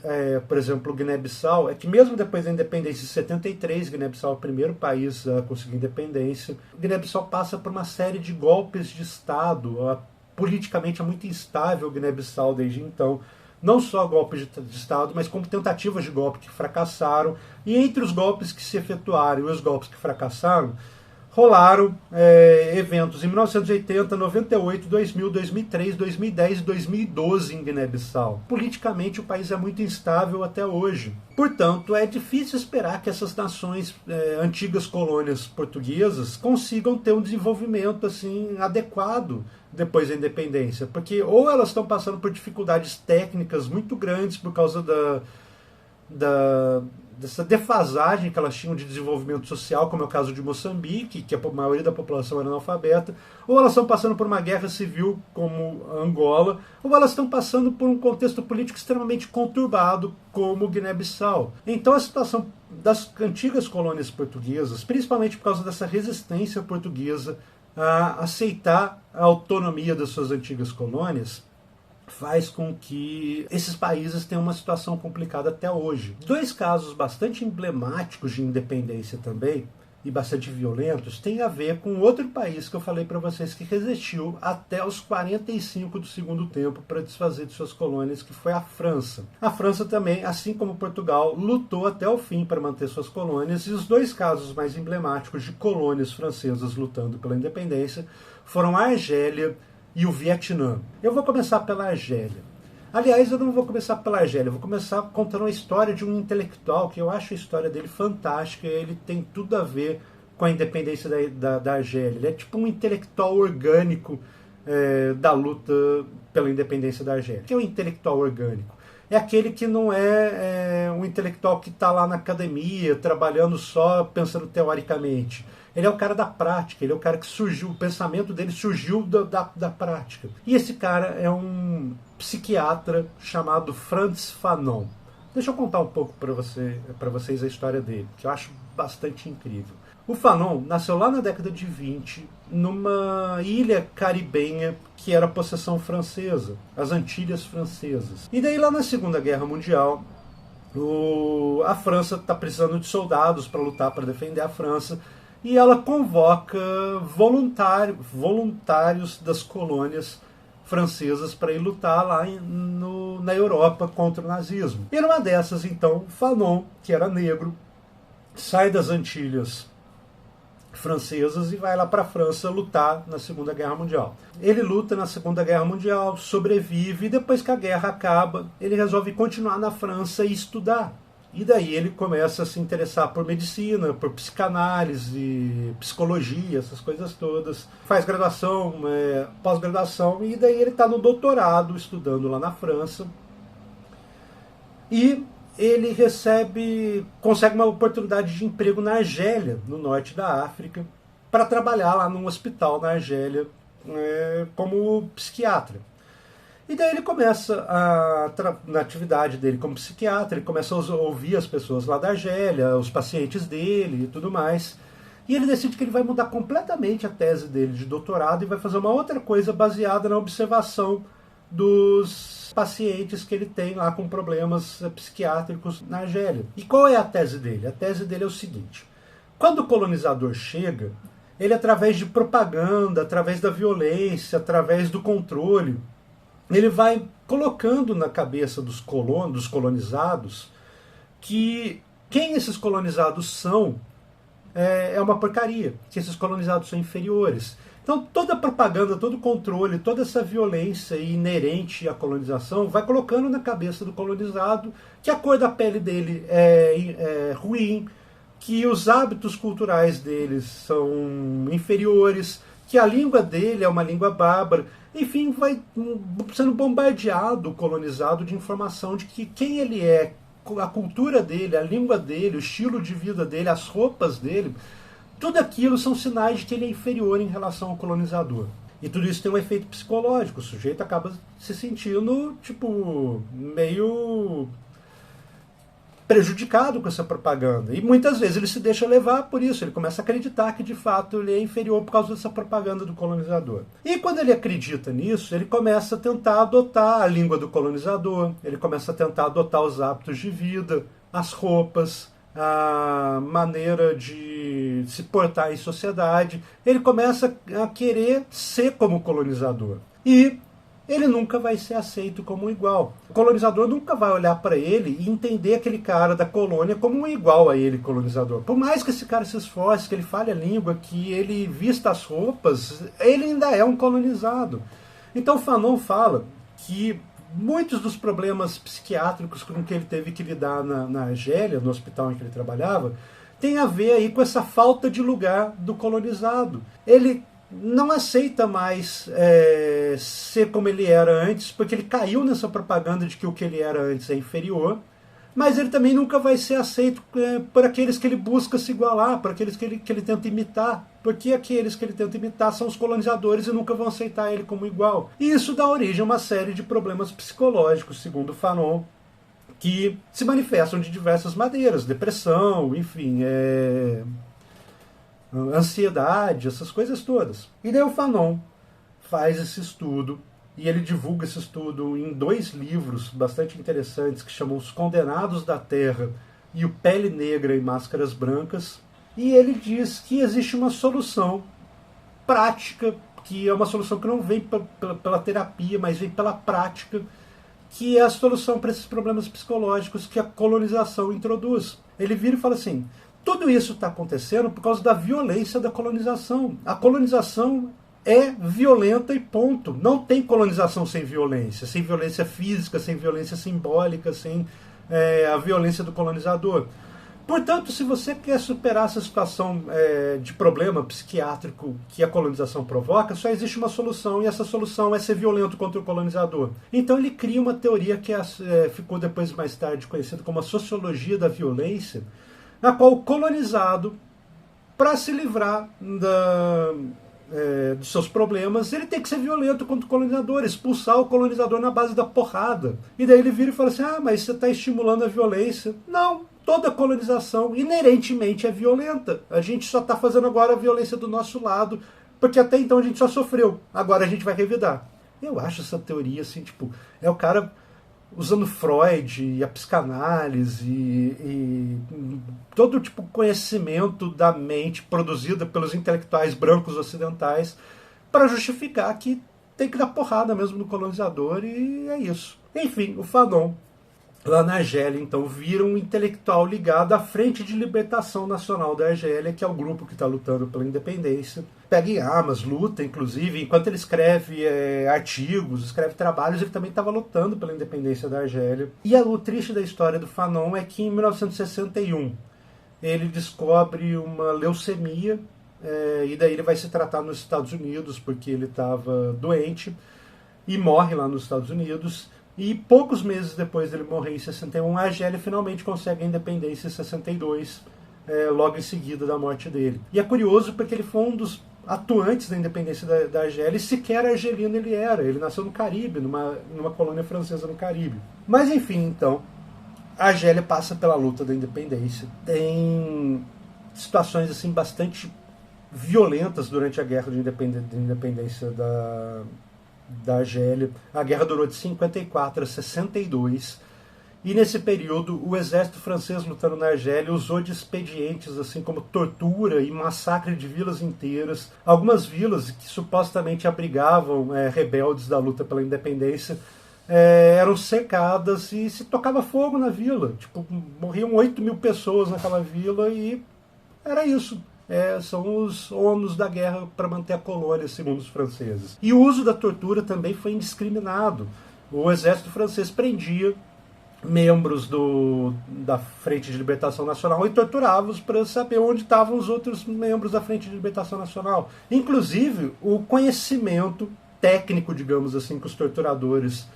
por exemplo, Guiné-Bissau, é que mesmo depois da independência de 73, Guiné-Bissau é o primeiro país a conseguir independência, Guiné-Bissau passa por uma série de golpes de Estado. Politicamente é muito instável Guiné-Bissau desde então. Não só golpes de Estado, mas como tentativas de golpe que fracassaram. E entre os golpes que se efetuaram e os golpes que fracassaram, rolaram eventos em 1980, 98, 2000, 2003, 2010 e 2012 em Guiné-Bissau. Politicamente o país é muito instável até hoje. Portanto, é difícil esperar que essas nações, antigas colônias portuguesas, consigam ter um desenvolvimento assim adequado depois da independência, porque ou elas estão passando por dificuldades técnicas muito grandes por causa dessa defasagem que elas tinham de desenvolvimento social, como é o caso de Moçambique, que a maioria da população era analfabeta, ou elas estão passando por uma guerra civil como Angola, ou elas estão passando por um contexto político extremamente conturbado como Guiné-Bissau. Então a situação das antigas colônias portuguesas, principalmente por causa dessa resistência portuguesa a aceitar a autonomia das suas antigas colônias, faz com que esses países tenham uma situação complicada até hoje. Dois casos bastante emblemáticos de independência também, e bastante violentos, têm a ver com outro país que eu falei para vocês que resistiu até os 45 do segundo tempo para desfazer de suas colônias, que foi a França. A França também, assim como Portugal, lutou até o fim para manter suas colônias, e os dois casos mais emblemáticos de colônias francesas lutando pela independência foram a Argélia e o Vietnã. Eu vou começar pela Argélia. Aliás, eu não vou começar pela Argélia, eu vou começar contando a história de um intelectual que eu acho a história dele fantástica, e ele tem tudo a ver com a independência da Argélia. Ele é tipo um intelectual orgânico da luta pela independência da Argélia. O que é um intelectual orgânico? É aquele que não é um intelectual que está lá na academia, trabalhando só pensando teoricamente. Ele é o cara da prática, ele é o cara que surgiu, o pensamento dele surgiu da prática. E esse cara é um psiquiatra chamado Frantz Fanon. Deixa eu contar um pouco para vocês a história dele, que eu acho bastante incrível. O Fanon nasceu lá na década de 20, numa ilha caribenha que era possessão francesa, as Antilhas Francesas. E daí lá na Segunda Guerra Mundial, a França está precisando de soldados para lutar, para defender a França, e ela convoca voluntários das colônias francesas para ir lutar lá na Europa contra o nazismo. E numa dessas, então, Fanon, que era negro, sai das Antilhas francesas e vai lá para a França lutar na Segunda Guerra Mundial. Ele luta na Segunda Guerra Mundial, sobrevive, e depois que a guerra acaba, ele resolve continuar na França e estudar. E daí ele começa a se interessar por medicina, por psicanálise, psicologia, essas coisas todas. Faz graduação, pós-graduação, e daí ele está no doutorado, estudando lá na França. E ele consegue uma oportunidade de emprego na Argélia, no norte da África, para trabalhar lá num hospital na Argélia como psiquiatra. E daí ele começa na atividade dele como psiquiatra, ele começa a ouvir as pessoas lá da Argélia, os pacientes dele e tudo mais. E ele decide que ele vai mudar completamente a tese dele de doutorado e vai fazer uma outra coisa baseada na observação dos pacientes que ele tem lá com problemas psiquiátricos na Argélia. E qual é a tese dele? A tese dele é o seguinte: quando o colonizador chega, ele, através de propaganda, através da violência, através do controle, ele vai colocando na cabeça dos colonizados que quem esses colonizados são é uma porcaria, que esses colonizados são inferiores. Então toda a propaganda, todo o controle, toda essa violência inerente à colonização vai colocando na cabeça do colonizado que a cor da pele dele é ruim, que os hábitos culturais deles são inferiores, que a língua dele é uma língua bárbara. Enfim, vai sendo bombardeado o colonizado de informação de que quem ele é, a cultura dele, a língua dele, o estilo de vida dele, as roupas dele, tudo aquilo são sinais de que ele é inferior em relação ao colonizador. E tudo isso tem um efeito psicológico. O sujeito acaba se sentindo, meio prejudicado com essa propaganda. E muitas vezes ele se deixa levar por isso. Ele começa a acreditar que, de fato, ele é inferior por causa dessa propaganda do colonizador. E quando ele acredita nisso, ele começa a tentar adotar a língua do colonizador, ele começa a tentar adotar os hábitos de vida, as roupas, a maneira de se portar em sociedade. Ele começa a querer ser como colonizador. E ele nunca vai ser aceito como um igual. O colonizador nunca vai olhar para ele e entender aquele cara da colônia como um igual a ele, colonizador. Por mais que esse cara se esforce, que ele fale a língua, que ele vista as roupas, ele ainda é um colonizado. Então Fanon fala que muitos dos problemas psiquiátricos com que ele teve que lidar na Argélia, no hospital em que ele trabalhava, tem a ver aí com essa falta de lugar do colonizado. Ele não aceita mais ser como ele era antes, porque ele caiu nessa propaganda de que o que ele era antes é inferior, mas ele também nunca vai ser aceito por aqueles que ele busca se igualar, por aqueles que ele tenta imitar, porque aqueles que ele tenta imitar são os colonizadores e nunca vão aceitar ele como igual. E isso dá origem a uma série de problemas psicológicos, segundo Fanon, que se manifestam de diversas maneiras, depressão, enfim, ansiedade, essas coisas todas. E daí o Fanon faz esse estudo, e ele divulga esse estudo em 2 livros bastante interessantes, que chamam Os Condenados da Terra e O Pele Negra e Máscaras Brancas, e ele diz que existe uma solução prática, que é uma solução que não vem pela terapia, mas vem pela prática, que é a solução para esses problemas psicológicos que a colonização introduz. Ele vira e fala assim, tudo isso está acontecendo por causa da violência da colonização. A colonização é violenta e ponto. Não tem colonização sem violência física, sem violência simbólica, sem a violência do colonizador. Portanto, se você quer superar essa situação de problema psiquiátrico que a colonização provoca, só existe uma solução, e essa solução é ser violento contra o colonizador. Então ele cria uma teoria que ficou depois, mais tarde, conhecida como a sociologia da violência, na qual o colonizado, para se livrar dos seus problemas, ele tem que ser violento contra o colonizador, expulsar o colonizador na base da porrada. E daí ele vira e fala assim, mas você está estimulando a violência. Não, toda colonização inerentemente é violenta. A gente só está fazendo agora a violência do nosso lado, porque até então a gente só sofreu. Agora a gente vai revidar. Eu acho essa teoria assim, é o cara usando Freud e a psicanálise e todo tipo de conhecimento da mente produzida pelos intelectuais brancos ocidentais para justificar que tem que dar porrada mesmo no colonizador, e é isso. Enfim, o Fanon, lá na Argélia, então, vira um intelectual ligado à Frente de Libertação Nacional da Argélia, que é o grupo que está lutando pela independência. Pega em armas, luta, inclusive, enquanto ele escreve artigos, escreve trabalhos, ele também estava lutando pela independência da Argélia. E o triste da história do Fanon é que em 1961 ele descobre uma leucemia, e daí ele vai se tratar nos Estados Unidos, porque ele estava doente, e morre lá nos Estados Unidos. E poucos meses depois dele morrer, em 61, a Argélia finalmente consegue a independência em 62, logo em seguida da morte dele. E é curioso porque ele foi um dos atuantes da independência da Argélia, e sequer argelino ele era. Ele nasceu no Caribe, numa colônia francesa no Caribe. Mas enfim, então, a Argélia passa pela luta da independência. Tem situações assim bastante violentas durante a guerra de independência da Argélia. A guerra durou de 54 a 62, e nesse período o exército francês lutando na Argélia usou de expedientes assim como tortura e massacre de vilas inteiras. Algumas vilas que supostamente abrigavam rebeldes da luta pela independência eram cercadas e se tocava fogo na vila. Morriam 8.000 pessoas naquela vila, e era isso. São os ônus da guerra para manter a colônia, segundo os franceses. E o uso da tortura também foi indiscriminado. O exército francês prendia membros da Frente de Libertação Nacional e torturava-os para saber onde estavam os outros membros da Frente de Libertação Nacional. Inclusive, o conhecimento técnico, digamos assim, que os torturadores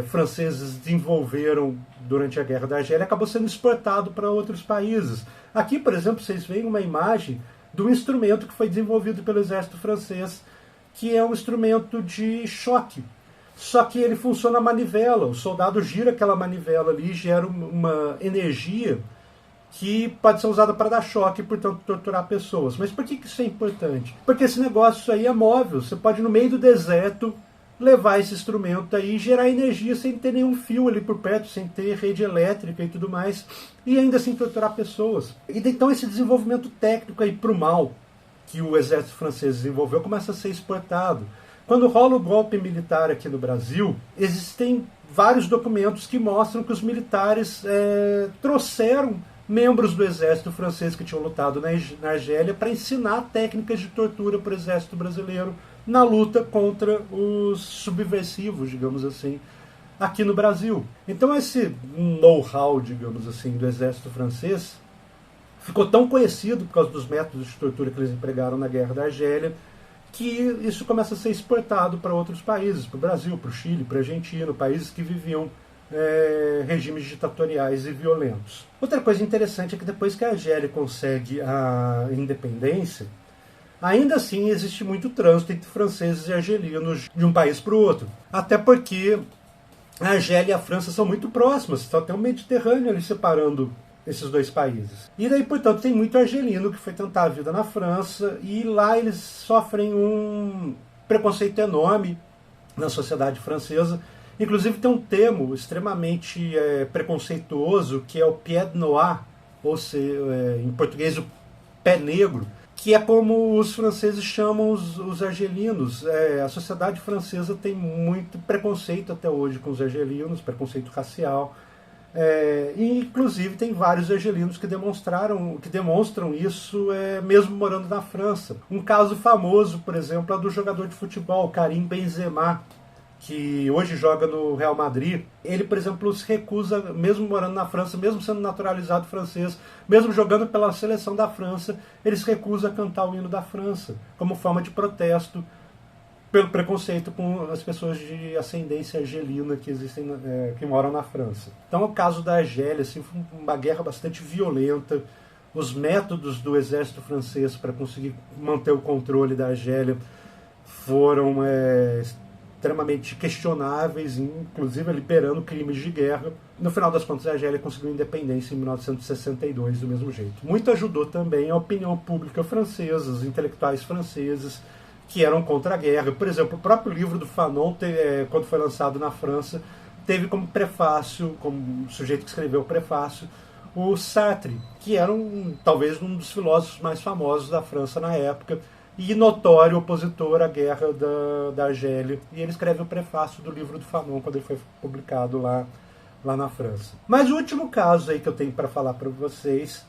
franceses desenvolveram durante a Guerra da Argélia acabou sendo exportado para outros países. Aqui, por exemplo, vocês veem uma imagem de um instrumento que foi desenvolvido pelo exército francês, que é um instrumento de choque. Só que ele funciona a manivela. O soldado gira aquela manivela ali e gera uma energia que pode ser usada para dar choque e, portanto, torturar pessoas. Mas por que isso é importante? Porque esse negócio aí é móvel. Você pode, no meio do deserto, levar esse instrumento aí e gerar energia sem ter nenhum fio ali por perto, sem ter rede elétrica e tudo mais, e ainda assim torturar pessoas. E então esse desenvolvimento técnico aí para o mal que o exército francês desenvolveu começa a ser exportado. Quando rola o golpe militar aqui no Brasil, existem vários documentos que mostram que os militares trouxeram membros do exército francês que tinham lutado na Argélia para ensinar técnicas de tortura para o exército brasileiro na luta contra os subversivos, digamos assim, aqui no Brasil. Então esse know-how, digamos assim, do exército francês ficou tão conhecido por causa dos métodos de tortura que eles empregaram na Guerra da Argélia, que isso começa a ser exportado para outros países, para o Brasil, para o Chile, para a Argentina, países que viviam regimes ditatoriais e violentos. Outra coisa interessante é que depois que a Argélia consegue a independência, ainda assim existe muito trânsito entre franceses e argelinos de um país para o outro. Até porque a Argélia e a França são muito próximas, só tem o Mediterrâneo ali separando esses dois países. E daí, portanto, tem muito argelino que foi tentar a vida na França, e lá eles sofrem um preconceito enorme na sociedade francesa. Inclusive tem um termo extremamente preconceituoso, que é o pied noir, ou seja, em português o pé negro, que é como os franceses chamam os argelinos. A sociedade francesa tem muito preconceito até hoje com os argelinos, preconceito racial. E inclusive tem vários argelinos que demonstram isso mesmo morando na França. Um caso famoso, por exemplo, é do jogador de futebol Karim Benzema, que hoje joga no Real Madrid. Ele, por exemplo, se recusa, mesmo morando na França, mesmo sendo naturalizado francês, mesmo jogando pela seleção da França, ele se recusa a cantar o hino da França, como forma de protesto pelo preconceito com as pessoas de ascendência argelina que existem, que moram na França. Então, o caso da Argélia, assim, foi uma guerra bastante violenta. Os métodos do exército francês para conseguir manter o controle da Argélia foram extremamente questionáveis, inclusive liberando crimes de guerra. No final das contas, a Argélia conseguiu independência em 1962 do mesmo jeito. Muito ajudou também a opinião pública francesa, os intelectuais franceses que eram contra a guerra. Por exemplo, o próprio livro do Fanon, quando foi lançado na França, teve como prefácio, como sujeito que escreveu o prefácio, o Sartre, que era talvez um dos filósofos mais famosos da França na época, e notório opositor à guerra da Argélia. E ele escreve o prefácio do livro do Fanon quando ele foi publicado lá na França. Mas o último caso aí que eu tenho para falar para vocês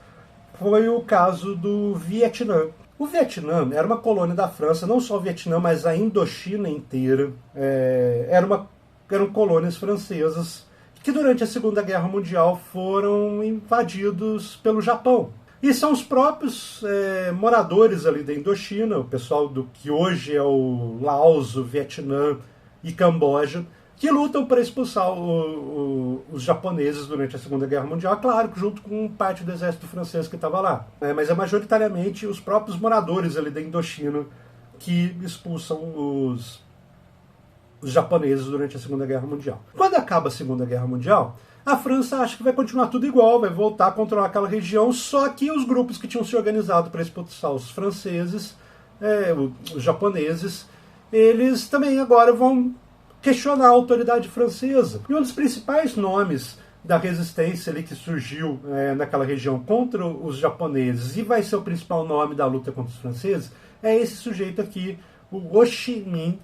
foi o caso do Vietnã. O Vietnã era uma colônia da França, não só o Vietnã, mas a Indochina inteira. Eram colônias francesas que durante a Segunda Guerra Mundial foram invadidos pelo Japão. E são os próprios moradores ali da Indochina, o pessoal do que hoje é o Laos, o Vietnã e Camboja, que lutam para expulsar os japoneses durante a Segunda Guerra Mundial, claro, junto com parte do exército francês que estava lá. Mas é majoritariamente os próprios moradores ali da Indochina que expulsam os japoneses durante a Segunda Guerra Mundial. Quando acaba a Segunda Guerra Mundial, a França acha que vai continuar tudo igual, vai voltar a controlar aquela região, só que os grupos que tinham se organizado para expulsar os franceses, os japoneses, eles também agora vão questionar a autoridade francesa. E um dos principais nomes da resistência ali que surgiu naquela região contra os japoneses, e vai ser o principal nome da luta contra os franceses, é esse sujeito aqui, o Ho Chi Minh,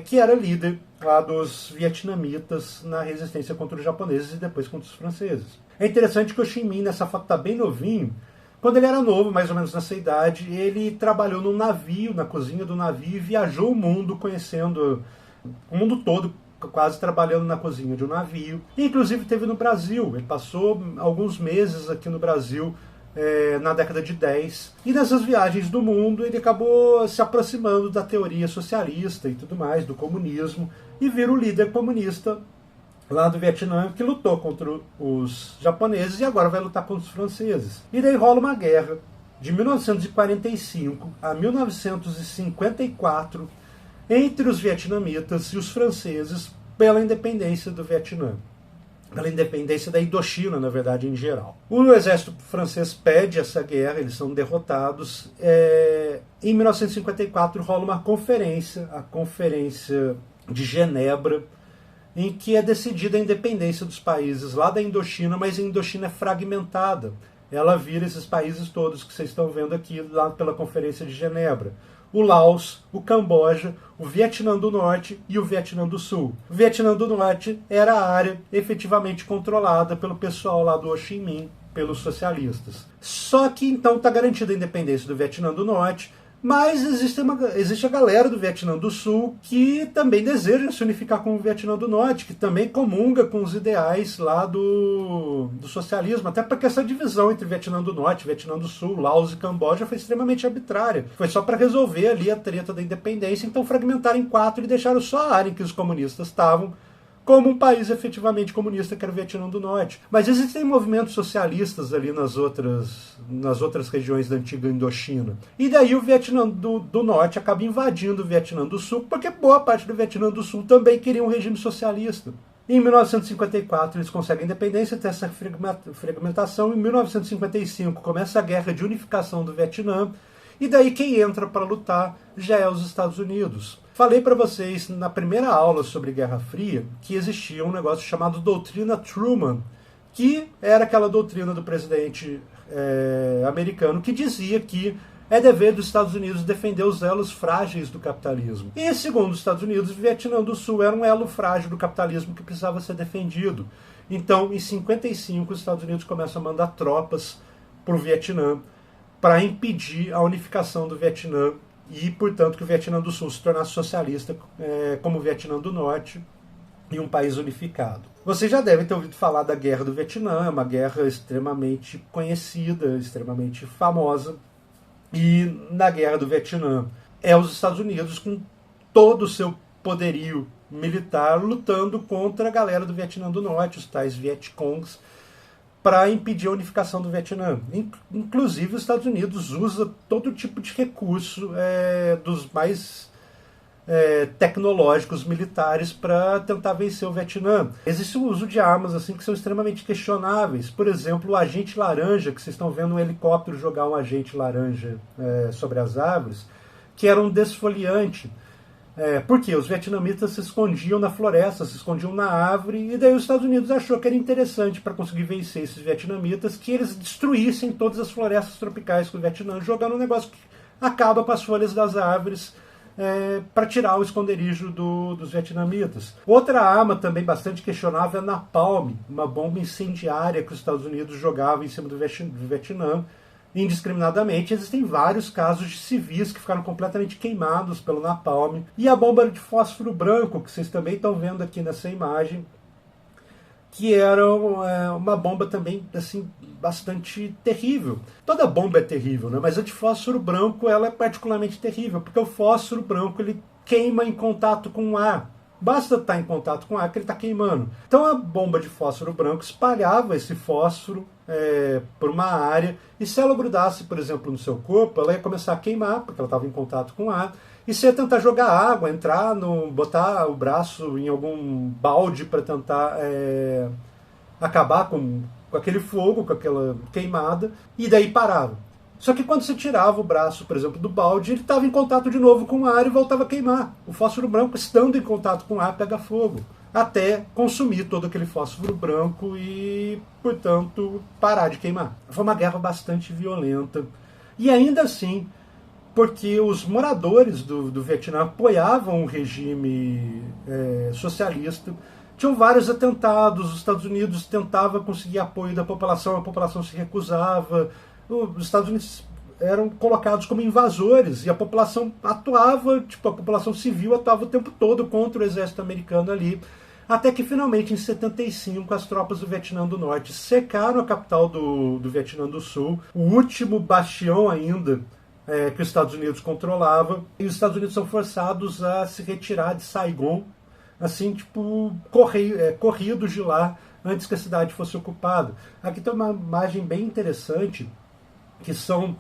que era líder lá dos vietnamitas na resistência contra os japoneses e depois contra os franceses. É interessante que o Ho Chi Minh, nessa foto, está bem novinho. Quando ele era novo, mais ou menos nessa idade, ele trabalhou num navio, na cozinha do navio, e viajou o mundo, conhecendo o mundo todo, quase trabalhando na cozinha de um navio. E, inclusive, esteve no Brasil. Ele passou alguns meses aqui no Brasil, na década de 10. E nessas viagens do mundo, ele acabou se aproximando da teoria socialista e tudo mais, do comunismo, e vira o líder comunista lá do Vietnã, que lutou contra os japoneses e agora vai lutar contra os franceses. E daí rola uma guerra de 1945 a 1954 entre os vietnamitas e os franceses pela independência do Vietnã. Pela independência da Indochina, na verdade, em geral. O exército francês pede essa guerra, eles são derrotados. Em 1954 rola uma conferência, a Conferência de Genebra, em que é decidida a independência dos países lá da Indochina, mas a Indochina é fragmentada. Ela vira esses países todos que vocês estão vendo aqui lá pela Conferência de Genebra. O Laos, o Camboja, o Vietnã do Norte e o Vietnã do Sul. O Vietnã do Norte era a área efetivamente controlada pelo pessoal lá do Ho Chi Minh, pelos socialistas. Só que então está garantida a independência do Vietnã do Norte, Mas existe a galera do Vietnã do Sul que também deseja se unificar com o Vietnã do Norte, que também comunga com os ideais lá do socialismo, até porque essa divisão entre Vietnã do Norte, Vietnã do Sul, Laos e Camboja foi extremamente arbitrária. Foi só para resolver ali a treta da independência, então fragmentaram em 4 e deixaram só a área em que os comunistas estavam como um país efetivamente comunista, que era o Vietnã do Norte. Mas existem movimentos socialistas ali nas outras regiões da antiga Indochina. E daí o Vietnã do Norte acaba invadindo o Vietnã do Sul, porque boa parte do Vietnã do Sul também queria um regime socialista. Em 1954 eles conseguem a independência, tem essa fragmentação. Em 1955 começa a guerra de unificação do Vietnã, e daí quem entra para lutar já é os Estados Unidos. Falei para vocês na primeira aula sobre Guerra Fria que existia um negócio chamado Doutrina Truman, que era aquela doutrina do presidente americano que dizia que é dever dos Estados Unidos defender os elos frágeis do capitalismo. E, segundo os Estados Unidos, o Vietnã do Sul era um elo frágil do capitalismo que precisava ser defendido. Então, em 55, os Estados Unidos começam a mandar tropas para o Vietnã para impedir a unificação do Vietnã e, portanto, que o Vietnã do Sul se tornasse socialista como o Vietnã do Norte e um país unificado. Vocês já devem ter ouvido falar da Guerra do Vietnã, é uma guerra extremamente conhecida, extremamente famosa. E na Guerra do Vietnã é os Estados Unidos com todo o seu poderio militar lutando contra a galera do Vietnã do Norte, os tais Vietcongs, para impedir a unificação do Vietnã. Inclusive, os Estados Unidos usa todo tipo de recurso dos mais tecnológicos militares para tentar vencer o Vietnã. Existe o uso de armas assim que são extremamente questionáveis. Por exemplo, o agente laranja, que vocês estão vendo um helicóptero jogar um agente laranja sobre as árvores, que era um desfoliante. Porque os vietnamitas se escondiam na floresta, se escondiam na árvore, e daí os Estados Unidos achou que era interessante para conseguir vencer esses vietnamitas que eles destruíssem todas as florestas tropicais do Vietnã, jogando um negócio que acaba com as folhas das árvores para tirar o esconderijo dos vietnamitas. Outra arma também bastante questionável é a napalm, uma bomba incendiária que os Estados Unidos jogavam em cima do Vietnã, indiscriminadamente. Existem vários casos de civis que ficaram completamente queimados pelo napalm. E a bomba de fósforo branco, que vocês também estão vendo aqui nessa imagem, que era uma bomba também assim, bastante terrível. Toda bomba é terrível, né? Mas a de fósforo branco ela é particularmente terrível, porque o fósforo branco ele queima em contato com o ar. Basta estar em contato com o ar que ele está queimando. Então a bomba de fósforo branco espalhava esse fósforo por uma área, e se ela grudasse, por exemplo, no seu corpo, ela ia começar a queimar, porque ela estava em contato com o ar, e você ia tentar jogar água, botar o braço em algum balde para tentar acabar com aquele fogo, com aquela queimada, e daí parava. Só que quando você tirava o braço, por exemplo, do balde, ele estava em contato de novo com o ar e voltava a queimar. O fósforo branco, estando em contato com o ar, pega fogo, até consumir todo aquele fósforo branco e, portanto, parar de queimar. Foi uma guerra bastante violenta. E ainda assim, porque os moradores do Vietnã apoiavam o regime socialista, tinham vários atentados, os Estados Unidos tentavam conseguir apoio da população, a população se recusava. Os Estados Unidos eram colocados como invasores e a população atuava, a população civil atuava o tempo todo contra o exército americano ali, até que finalmente em 75 as tropas do Vietnã do Norte cercaram a capital do Vietnã do Sul, o último bastião ainda que os Estados Unidos controlava, e os Estados Unidos são forçados a se retirar de Saigon, assim, corridos de lá antes que a cidade fosse ocupada. Aqui tem uma imagem bem interessante, que são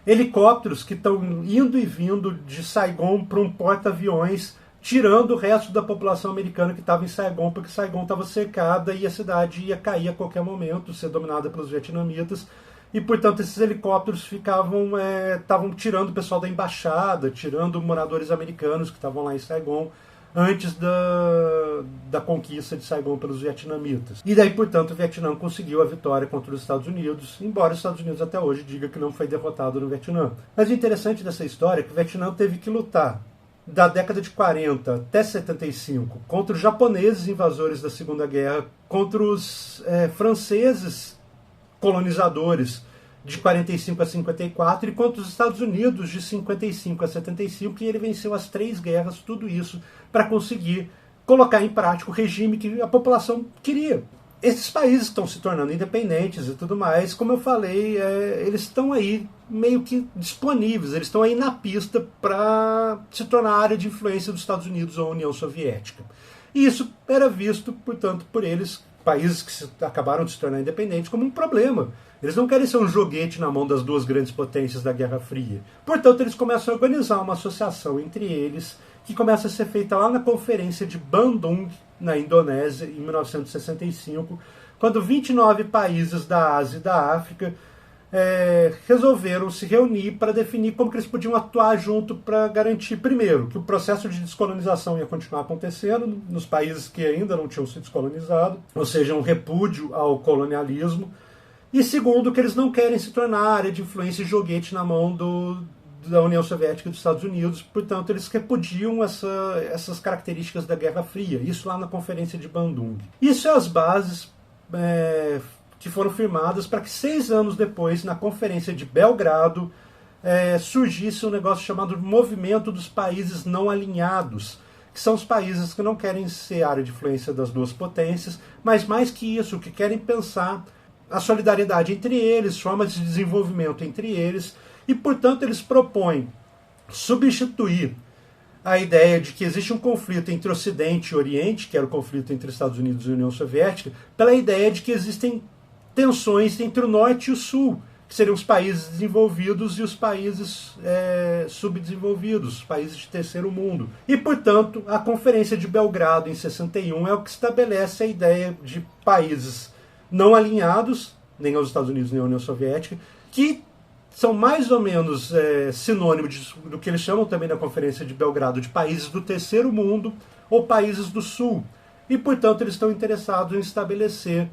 helicópteros que estão indo e vindo de Saigon para um porta-aviões, tirando o resto da população americana que estava em Saigon, porque Saigon estava cercada e a cidade ia cair a qualquer momento, ser dominada pelos vietnamitas, e portanto esses helicópteros estavam tirando o pessoal da embaixada, tirando moradores americanos que estavam lá em Saigon, antes da conquista de Saigon pelos vietnamitas. E daí, portanto, o Vietnã conseguiu a vitória contra os Estados Unidos, embora os Estados Unidos até hoje diga que não foi derrotado no Vietnã. Mas o interessante dessa história é que o Vietnã teve que lutar da década de 40 até 75 contra os japoneses invasores da Segunda Guerra, contra os franceses colonizadores de 45 a 54, enquanto os Estados Unidos de 55 a 75, e ele venceu as 3 guerras, tudo isso para conseguir colocar em prática o regime que a população queria. Esses países estão se tornando independentes e tudo mais, como eu falei, eles estão aí meio que disponíveis, eles estão aí na pista para se tornar área de influência dos Estados Unidos ou União Soviética. E isso era visto, portanto, por eles, países que acabaram de se tornar independentes, como um problema. Eles não querem ser um joguete na mão das 2 grandes potências da Guerra Fria. Portanto, eles começam a organizar uma associação entre eles, que começa a ser feita lá na Conferência de Bandung, na Indonésia, em 1965, quando 29 países da Ásia e da África resolveram se reunir para definir como que eles podiam atuar junto para garantir, primeiro, que o processo de descolonização ia continuar acontecendo nos países que ainda não tinham sido descolonizados, ou seja, um repúdio ao colonialismo, e segundo, que eles não querem se tornar área de influência e joguete na mão da União Soviética e dos Estados Unidos, portanto, eles repudiam essas características da Guerra Fria, isso lá na Conferência de Bandung. Isso é as bases que foram firmadas para que 6 anos depois, na Conferência de Belgrado, surgisse um negócio chamado Movimento dos Países Não Alinhados, que são os países que não querem ser área de influência das 2 potências, mas mais que isso, que querem pensar a solidariedade entre eles, formas de desenvolvimento entre eles, e, portanto, eles propõem substituir a ideia de que existe um conflito entre Ocidente e Oriente, que era o conflito entre Estados Unidos e União Soviética, pela ideia de que existem tensões entre o Norte e o Sul, que seriam os países desenvolvidos e os países subdesenvolvidos, os países de terceiro mundo. E, portanto, a Conferência de Belgrado, em 61, é o que estabelece a ideia de países não alinhados, nem aos Estados Unidos nem à União Soviética, que são mais ou menos sinônimos do que eles chamam também na Conferência de Belgrado de países do terceiro mundo ou países do sul. E, portanto, eles estão interessados em estabelecer,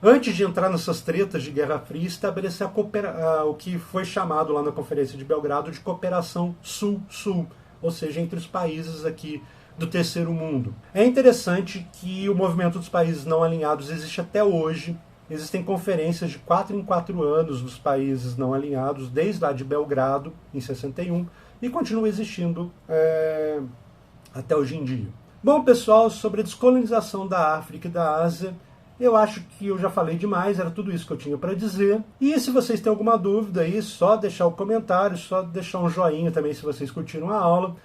antes de entrar nessas tretas de Guerra Fria, estabelecer o que foi chamado lá na Conferência de Belgrado de cooperação sul-sul, ou seja, entre os países aqui do terceiro mundo. É interessante que o movimento dos países não alinhados existe até hoje. Existem conferências de 4 em 4 anos dos países não alinhados, desde lá de Belgrado, em 61, e continua existindo até hoje em dia. Bom, pessoal, sobre a descolonização da África e da Ásia, eu acho que eu já falei demais, era tudo isso que eu tinha para dizer. E se vocês têm alguma dúvida aí, só deixar o comentário, só deixar um joinha também se vocês curtiram a aula.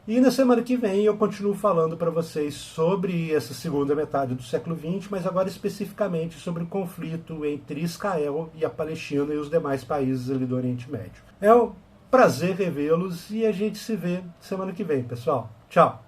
E na semana que vem eu continuo falando para vocês sobre essa segunda metade do século XX, mas agora especificamente sobre o conflito entre Israel e a Palestina e os demais países ali do Oriente Médio. É um prazer revê-los e a gente se vê semana que vem, pessoal. Tchau!